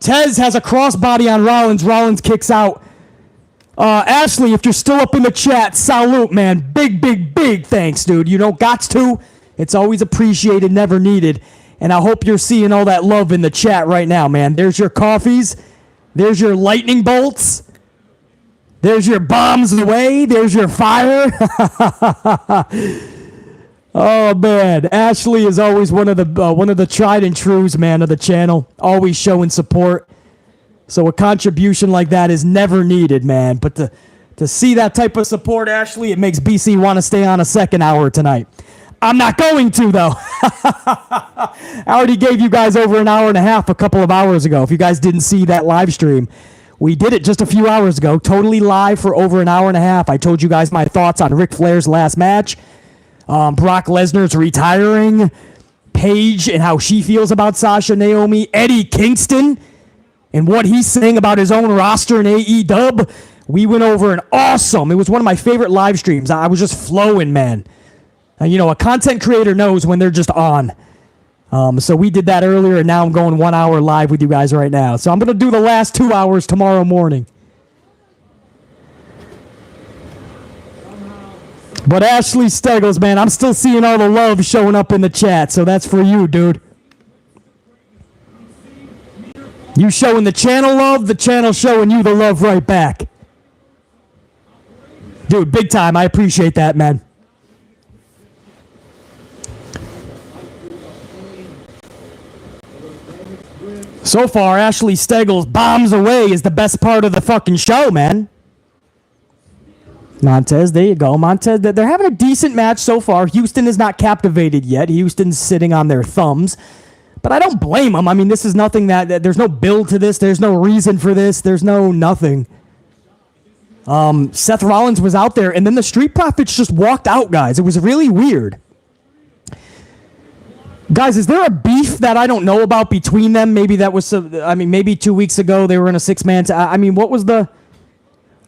Tez has a crossbody on Rollins. Rollins kicks out. Ashley, if you're still up in the chat, salute, man. Big thanks, dude. You know, gots to. It's always appreciated, never needed. And I hope you're seeing all that love in the chat right now, man. There's your coffees. There's your lightning bolts. There's your bombs away. There's your fire. Oh, man. Ashley is always one of the tried and trues, man, of the channel. Always showing support. So a contribution like that is never needed, man. But to see that type of support, Ashley, it makes BC want to stay on a second hour tonight. I'm not going to, though. I already gave you guys over an hour and a half a couple of hours ago. If you guys didn't see that live stream, we did it just a few hours ago, totally live for over an hour and a half. I told you guys my thoughts on Ric Flair's last match, Brock Lesnar's retiring, Paige and how she feels about Sasha Naomi, Eddie Kingston and what he's saying about his own roster in AEW. We went over an awesome, it was one of my favorite live streams. I was just flowing, man. You know, a content creator knows when they're just on. So we did that earlier, and now I'm going 1 hour live with you guys right now. So I'm going to do the last 2 hours tomorrow morning. But Ashley Steggles, man, I'm still seeing all the love showing up in the chat, so that's for you, dude. You showing the channel love, the channel showing you the love right back. Dude, big time. I appreciate that, man. So far, Ashley Steggles bombs away is the best part of the fucking show, man. Montez, there you go. Montez, they're having a decent match so far. Houston is not captivated yet. Houston's sitting on their thumbs. But I don't blame them. I mean, this is nothing that there's no build to this. There's no reason for this. There's no nothing. Seth Rollins was out there, and then the Street Profits just walked out, guys. It was really weird. Guys, is there a beef that I don't know about between them? Maybe that was, maybe 2 weeks ago they were in a six-man. What was the...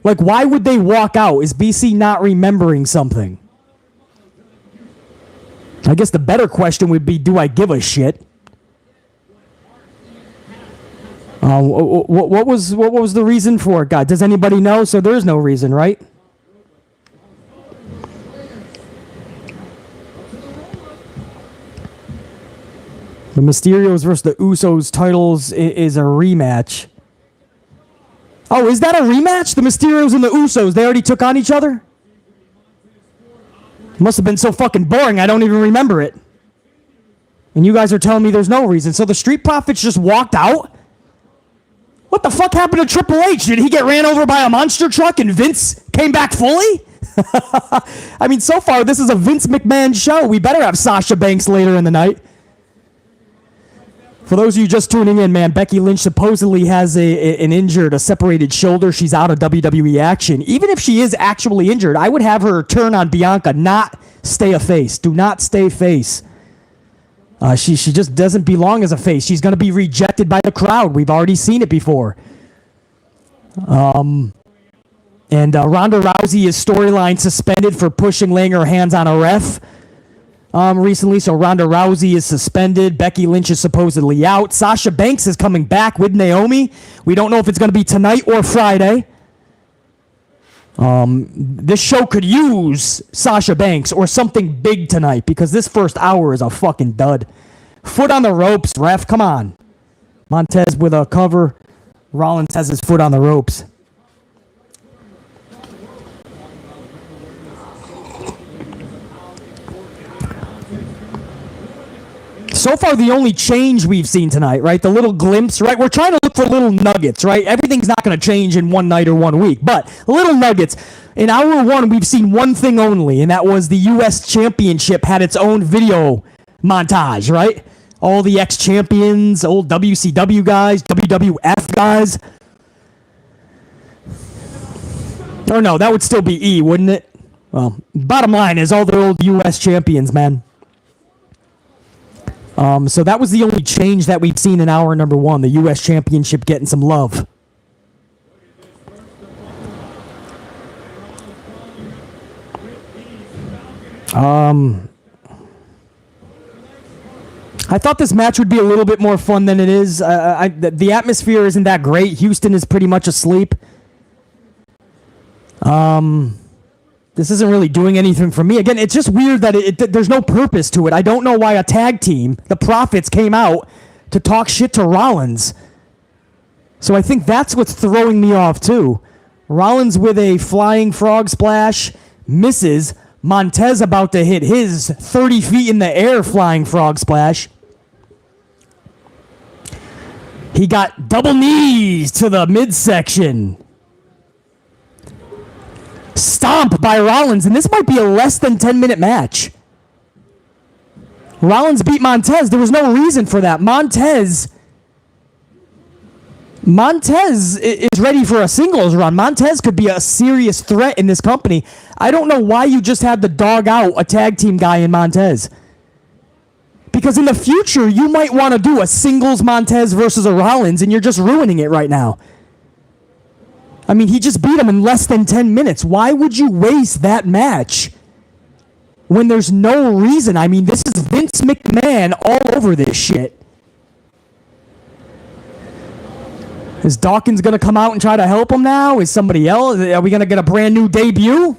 Like, why would they walk out? Is BC not remembering something? I guess the better question would be, do I give a shit? What was the reason for it, God? Does anybody know? So there's no reason, right? The Mysterios versus the Usos titles is a rematch. Oh, is that a rematch? The Mysterios and the Usos, they already took on each other? Must have been so fucking boring, I don't even remember it. And you guys are telling me there's no reason. So the Street Profits just walked out? What the fuck happened to Triple H? Did he get ran over by a monster truck and Vince came back fully? I mean, so far, this is a Vince McMahon show. We better have Sasha Banks later in the night. For those of you just tuning in, man, Becky Lynch supposedly has a separated shoulder. She's out of WWE action. Even if she is actually injured, I would have her turn on Bianca, not stay a face. Do not stay face. She just doesn't belong as a face. She's going to be rejected by the crowd. We've already seen it before. And Ronda Rousey is storyline suspended for laying her hands on a ref. Recently, so Ronda Rousey is suspended. Becky Lynch is supposedly out. Sasha Banks is coming back with Naomi. We don't know if it's going to be tonight or Friday. This show could use Sasha Banks or something big tonight because this first hour is a fucking dud. Foot on the ropes, ref. Come on. Montez with a cover. Rollins has his foot on the ropes. So far, the only change we've seen tonight, right? The little glimpse, right? We're trying to look for little nuggets, right? Everything's not going to change in one night or 1 week, but little nuggets. In hour one, we've seen one thing only, and that was the U.S. Championship had its own video montage, right? All the ex-champions, old WCW guys, WWF guys. Or no, that would still be E, wouldn't it? Well, bottom line is all the old U.S. champions, man. So that was the only change that we've seen in hour number one, the U.S. Championship getting some love. I thought this match would be a little bit more fun than it is. The atmosphere isn't that great. Houston is pretty much asleep. This isn't really doing anything for me. Again, it's just weird that there's no purpose to it. I don't know why a tag team, the Profits, came out to talk shit to Rollins. So I think that's what's throwing me off too. Rollins with a flying frog splash, misses. Montez about to hit his 30 feet in the air flying frog splash. He got double knees to the midsection. Stomp by Rollins, and this might be a less than 10-minute match. Rollins beat Montez. There was no reason for that. Montez is ready for a singles run. Montez could be a serious threat in this company. I don't know why you just had to dog out a tag team guy in Montez. Because in the future, you might want to do a singles Montez versus a Rollins, and you're just ruining it right now. I mean, he just beat him in less than 10 minutes. Why would you waste that match when there's no reason? I mean, this is Vince McMahon all over this shit. Is Dawkins going to come out and try to help him now? Is somebody else? Are we going to get a brand new debut?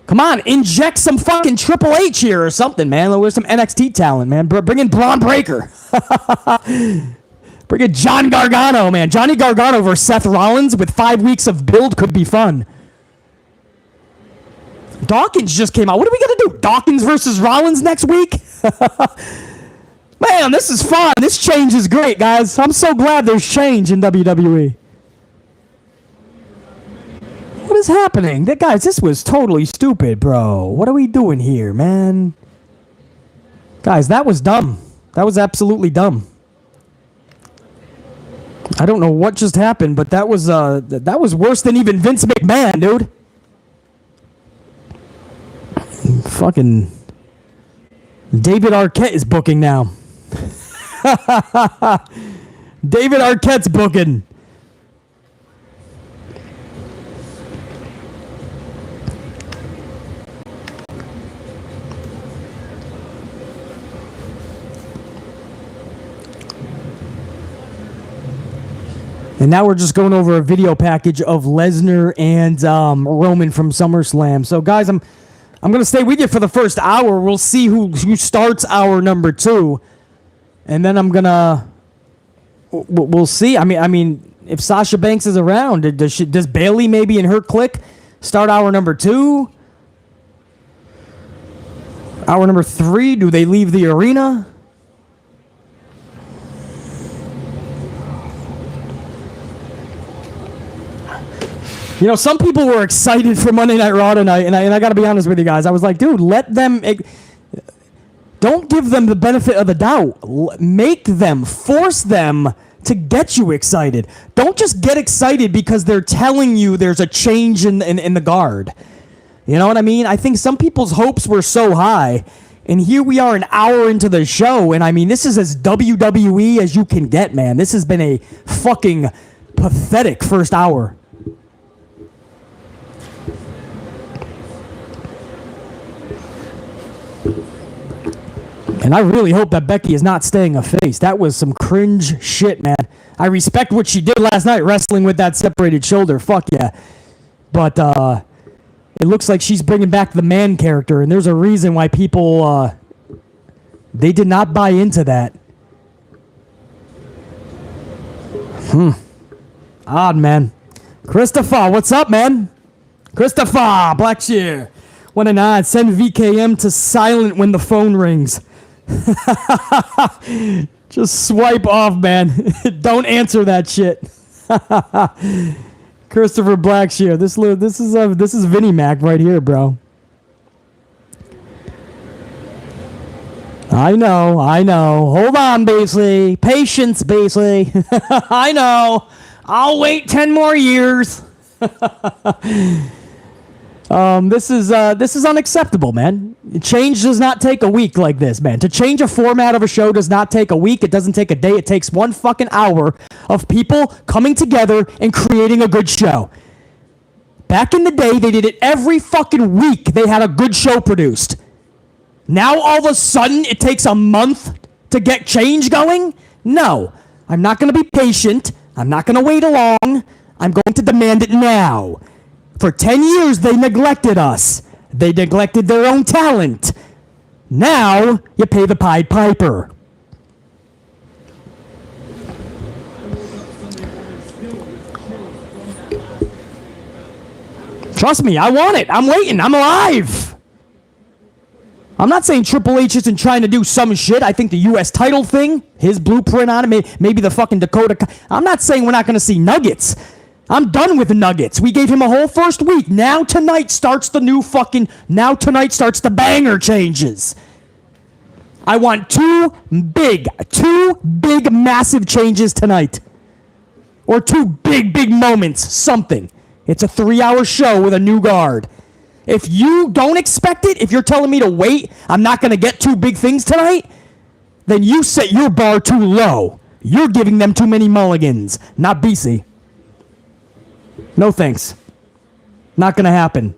Come on, inject some fucking Triple H here or something, man. There's some NXT talent, man. Bring in Braun Breaker. Bring in John Gargano, man. Johnny Gargano versus Seth Rollins with 5 weeks of build could be fun. Dawkins just came out. What are we going to do? Dawkins versus Rollins next week? Man, this is fun. This change is great, guys. I'm so glad there's change in WWE. What is happening? Guys, this was totally stupid, bro. What are we doing here, man? Guys, that was dumb. That was absolutely dumb. I don't know what just happened, but that was worse than even Vince McMahon, dude. Fucking David Arquette is booking now. David Arquette's booking. And now we're just going over a video package of Lesnar and Roman from SummerSlam. So, guys, I'm going to stay with you for the first hour. We'll see who starts hour number 2. And then we'll see. I mean, if Sasha Banks is around, does Bayley maybe in her clique start hour number 2? Hour number 3, do they leave the arena? You know, some people were excited for Monday Night Raw tonight, and I got to be honest with you guys. I was like, dude, let them... Don't give them the benefit of the doubt. Make them, force them to get you excited. Don't just get excited because they're telling you there's a change in the guard. You know what I mean? I think some people's hopes were so high, and here we are an hour into the show, and I mean, this is as WWE as you can get, man. This has been a fucking pathetic first hour. And I really hope that Becky is not staying a face. That was some cringe shit, man. I respect what she did last night, wrestling with that separated shoulder. Fuck yeah. But it looks like she's bringing back the man character, and there's a reason why people, they did not buy into that. Odd, man. Christopher, what's up, man? Christopher, Blackshear. What an odd. Send VKM to silent when the phone rings. Just swipe off, man. Don't answer that shit. Christopher Blackshear. This is Vinnie Mac right here, bro. I know. Hold on, Basley. Patience, Basley. I know. I'll wait 10 more years. This is unacceptable, man. Change does not take a week like this, man. To change a format of a show does not take a week. It doesn't take a day. It takes 1 fucking hour of people coming together and creating a good show. Back in the day, they did it every fucking week. They had a good show produced. Now, all of a sudden, it takes a month to get change going? No. I'm not going to be patient. I'm not going to wait along. I'm going to demand it now. For 10 years, they neglected us. They neglected their own talent. Now, you pay the Pied Piper. Trust me, I want it. I'm waiting. I'm alive. I'm not saying Triple H isn't trying to do some shit. I think the U.S. title thing, his blueprint on it, maybe the fucking Dakota. I'm not saying we're not going to see Nuggets. I'm done with the Nuggets. We gave him a whole first week. Now tonight starts the banger changes. I want two big, massive changes tonight. Or two big moments, something. It's a 3-hour show with a new guard. If you don't expect it, if you're telling me to wait, I'm not going to get two big things tonight, then you set your bar too low. You're giving them too many mulligans, not BC. No thanks. Not going to happen.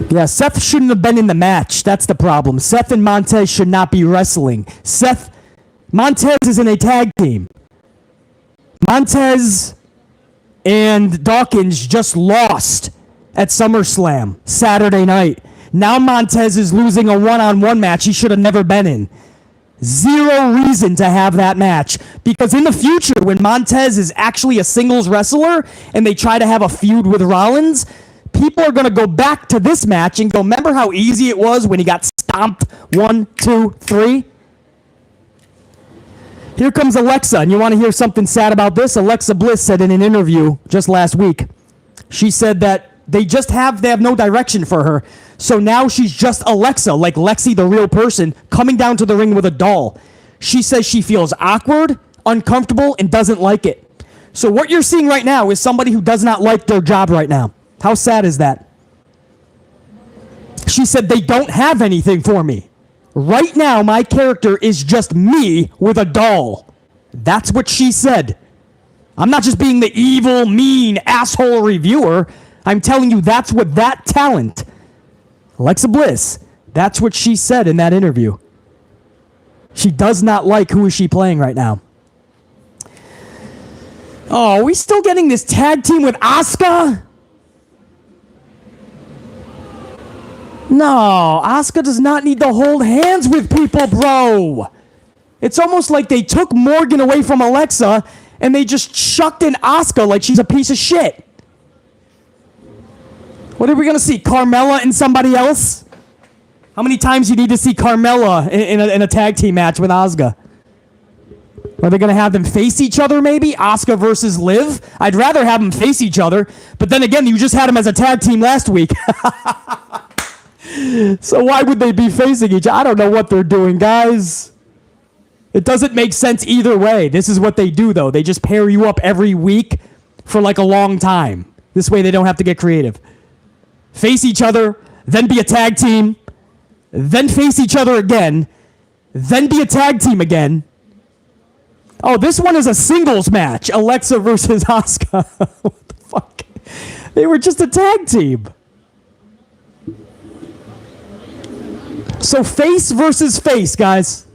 Yeah, Seth shouldn't have been in the match. That's the problem. Seth and Montez should not be wrestling. Montez is in a tag team. Montez and Dawkins just lost at SummerSlam Saturday night. Now Montez is losing a one-on-one match he should have never been in. Zero reason to have that match. Because in the future, when Montez is actually a singles wrestler and they try to have a feud with Rollins, people are going to go back to this match and go, remember how easy it was when he got stomped 1, 2, 3? Here comes Alexa, and you want to hear something sad about this? Alexa Bliss said in an interview just last week, she said that they have no direction for her. So now she's just Alexa, like Lexi, the real person, coming down to the ring with a doll. She says she feels awkward, uncomfortable, and doesn't like it. So what you're seeing right now is somebody who does not like their job right now. How sad is that? She said, they don't have anything for me. Right now, my character is just me with a doll. That's what she said. I'm not just being the evil, mean, asshole reviewer. I'm telling you that's what that talent, Alexa Bliss, that's what she said in that interview. She does not like who is she playing right now. Oh, are we still getting this tag team with Asuka? No, Asuka does not need to hold hands with people, bro. It's almost like they took Morgan away from Alexa and they just chucked in Asuka like she's a piece of shit. What are we going to see, Carmella and somebody else? How many times you need to see Carmella in a tag team match with Asuka? Are they going to have them face each other maybe? Asuka versus Liv? I'd rather have them face each other. But then again, you just had them as a tag team last week. So why would they be facing each other? I don't know what they're doing, guys. It doesn't make sense either way. This is what they do, though. They just pair you up every week for like a long time. This way they don't have to get creative. Face each other, then be a tag team, then face each other again, then be a tag team again. Oh, this one is a singles match. Alexa versus Asuka. What the fuck? They were just a tag team. So face versus face, guys.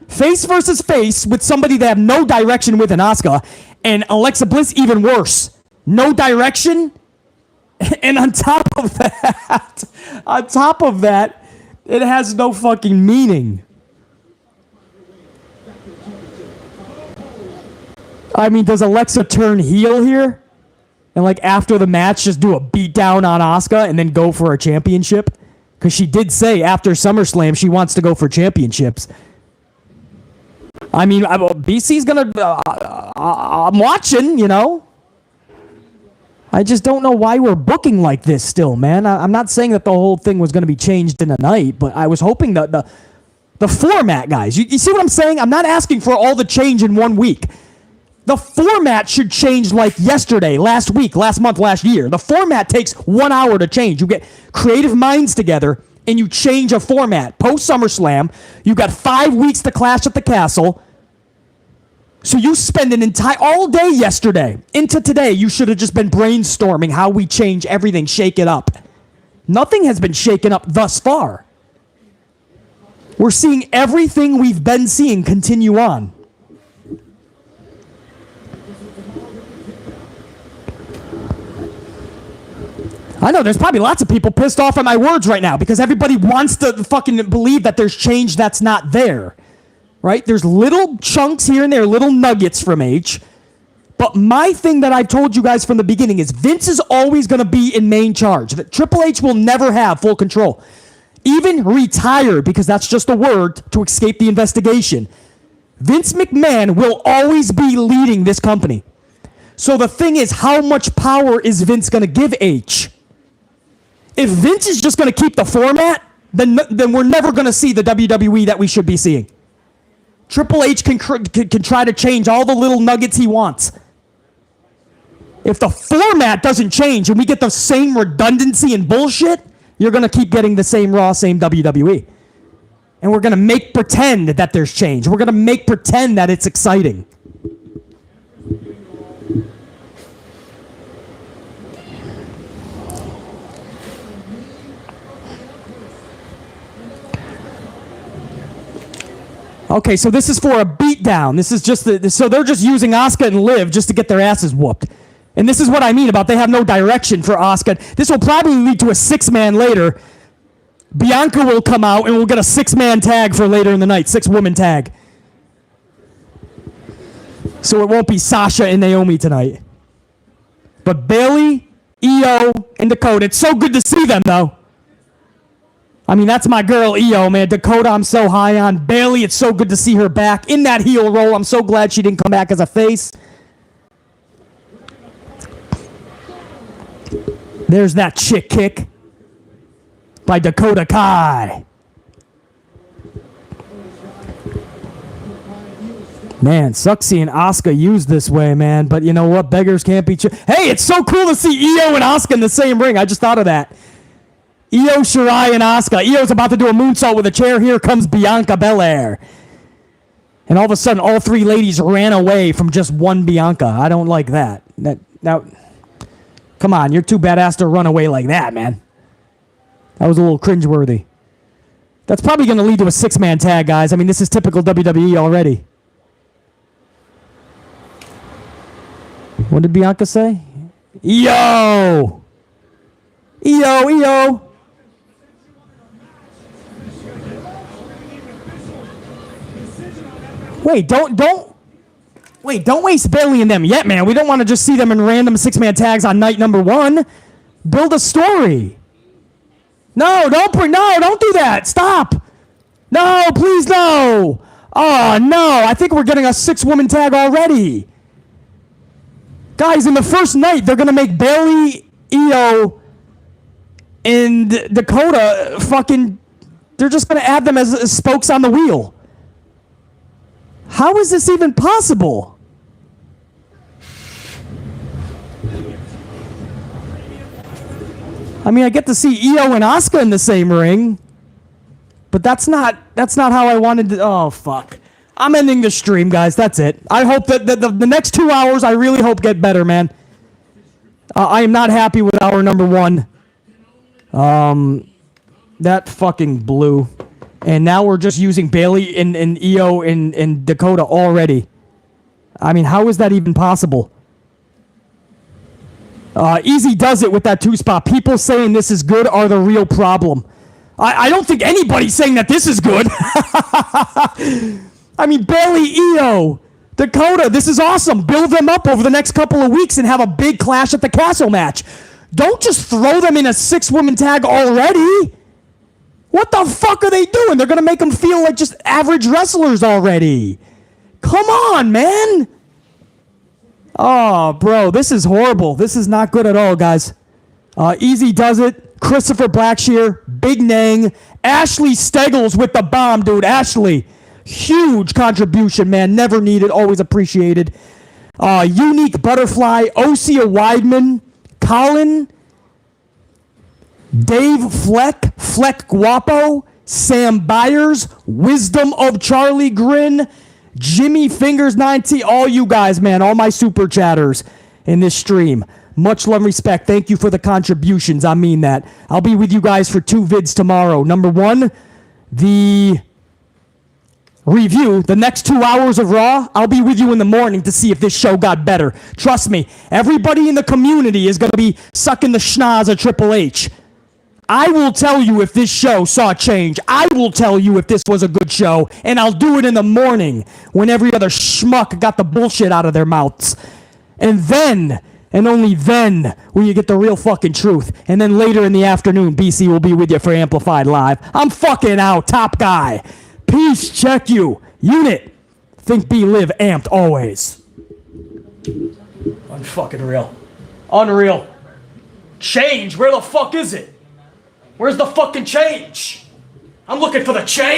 Face versus face with somebody they have no direction with in Asuka. And Alexa Bliss even worse. No direction. And on top of that, it has no fucking meaning. I mean, does Alexa turn heel here? And like after the match, just do a beatdown on Asuka and then go for a championship? Because she did say after SummerSlam she wants to go for championships. I mean, BC's gonna... I'm watching, you know? I just don't know why we're booking like this still, man. I'm not saying that the whole thing was going to be changed in a night, but I was hoping that the format, guys. You see what I'm saying? I'm not asking for all the change in 1 week. The format should change like yesterday, last week, last month, last year. The format takes 1 hour to change. You get creative minds together and you change a format. Post SummerSlam, you got 5 weeks to Clash at the Castle. So you spend all day yesterday into today. You should have just been brainstorming how we change everything, shake it up. Nothing has been shaken up thus far. We're seeing everything we've been seeing continue on. I know there's probably lots of people pissed off at my words right now because everybody wants to fucking believe that there's change that's not there. Right? There's little chunks here and there, little nuggets from H. But my thing that I've told you guys from the beginning is Vince is always going to be in main charge. That Triple H will never have full control. Even retire, because that's just a word to escape the investigation. Vince McMahon will always be leading this company. So the thing is, how much power is Vince going to give H? If Vince is just going to keep the format, then we're never going to see the WWE that we should be seeing. Triple H can try to change all the little nuggets he wants. If the format doesn't change and we get the same redundancy and bullshit, you're going to keep getting the same Raw, same WWE. And we're going to make pretend that there's change. We're going to make pretend that it's exciting. Okay, so this is for a beatdown. This is just so they're just using Asuka and Liv just to get their asses whooped. And this is what I mean about they have no direction for Asuka. This will probably lead to a 6-man later. Bianca will come out and we'll get a 6-man tag for later in the night, 6-woman tag. So it won't be Sasha and Naomi tonight. But Bayley, Io, and Dakota, it's so good to see them though. I mean, that's my girl, Io, man. Dakota, I'm so high on. Bayley, it's so good to see her back in that heel role. I'm so glad she didn't come back as a face. There's that chick kick by Dakota Kai. Man, sucks seeing Asuka used this way, man. But you know what? Beggars can't be Hey, it's so cool to see Io and Asuka in the same ring. I just thought of that. Io Shirai and Asuka. Io's about to do a moonsault with a chair. Here comes Bianca Belair. And all of a sudden, all 3 ladies ran away from just one Bianca. I don't like that. Now, come on, you're too badass to run away like that, man. That was a little cringeworthy. That's probably going to lead to a 6-man tag, guys. I mean, this is typical WWE already. What did Bianca say? Io! Io! Wait, don't waste Bayley and them yet, man. We don't want to just see them in random 6-man tags on night number 1. Build a story. No, don't do that. Stop. No, please, no. Oh, no. I think we're getting a 6-woman tag already. Guys, in the first night, they're going to make Bayley, Io, and Dakota fucking... They're just going to add them as spokes on the wheel. How is this even possible? I mean, I get to see Io and Asuka in the same ring, but that's not how I wanted to. Oh, fuck. I'm ending the stream, guys. That's it. I hope that the next 2 hours, I really hope get better, man. I am not happy with hour number 1. That fucking blew. And now we're just using Bayley and Io and Dakota already. I mean, how is that even possible? Easy does it with that 2-spot. People saying this is good are the real problem. I don't think anybody's saying that this is good. I mean, Bayley, Io, Dakota, this is awesome. Build them up over the next couple of weeks and have a big Clash at the Castle match. Don't just throw them in a 6-woman tag already. What the fuck are they doing? They're going to make them feel like just average wrestlers already. Come on, man. Oh, bro, this is horrible. This is not good at all, guys. Easy does it. Christopher Blackshear, Big Nang, Ashley Steggles with the bomb, dude. Ashley, huge contribution, man. Never needed, always appreciated. Unique Butterfly, Osea Weidman, Colin, Dave Fleck Guapo, Sam Byers, Wisdom of Charlie Grin, Jimmy Fingers 90, all you guys, man, all my super chatters in this stream. Much love and respect. Thank you for the contributions. I mean that. I'll be with you guys for 2 vids tomorrow. Number 1, the review the next 2 hours of Raw, I'll be with you in the morning to see if this show got better. Trust me, everybody in the community is going to be sucking the schnoz of Triple H. I will tell you if this show saw change. I will tell you if this was a good show, and I'll do it in the morning when every other schmuck got the bullshit out of their mouths. And then, and only then, will you get the real fucking truth. And then later in the afternoon, BC will be with you for Amplified Live. I'm fucking out, top guy. Peace, check you. Unit. Think, be, live, amped, always. Unfucking real. Unreal. Change? Where the fuck is it? Where's the fucking change? I'm looking for the change.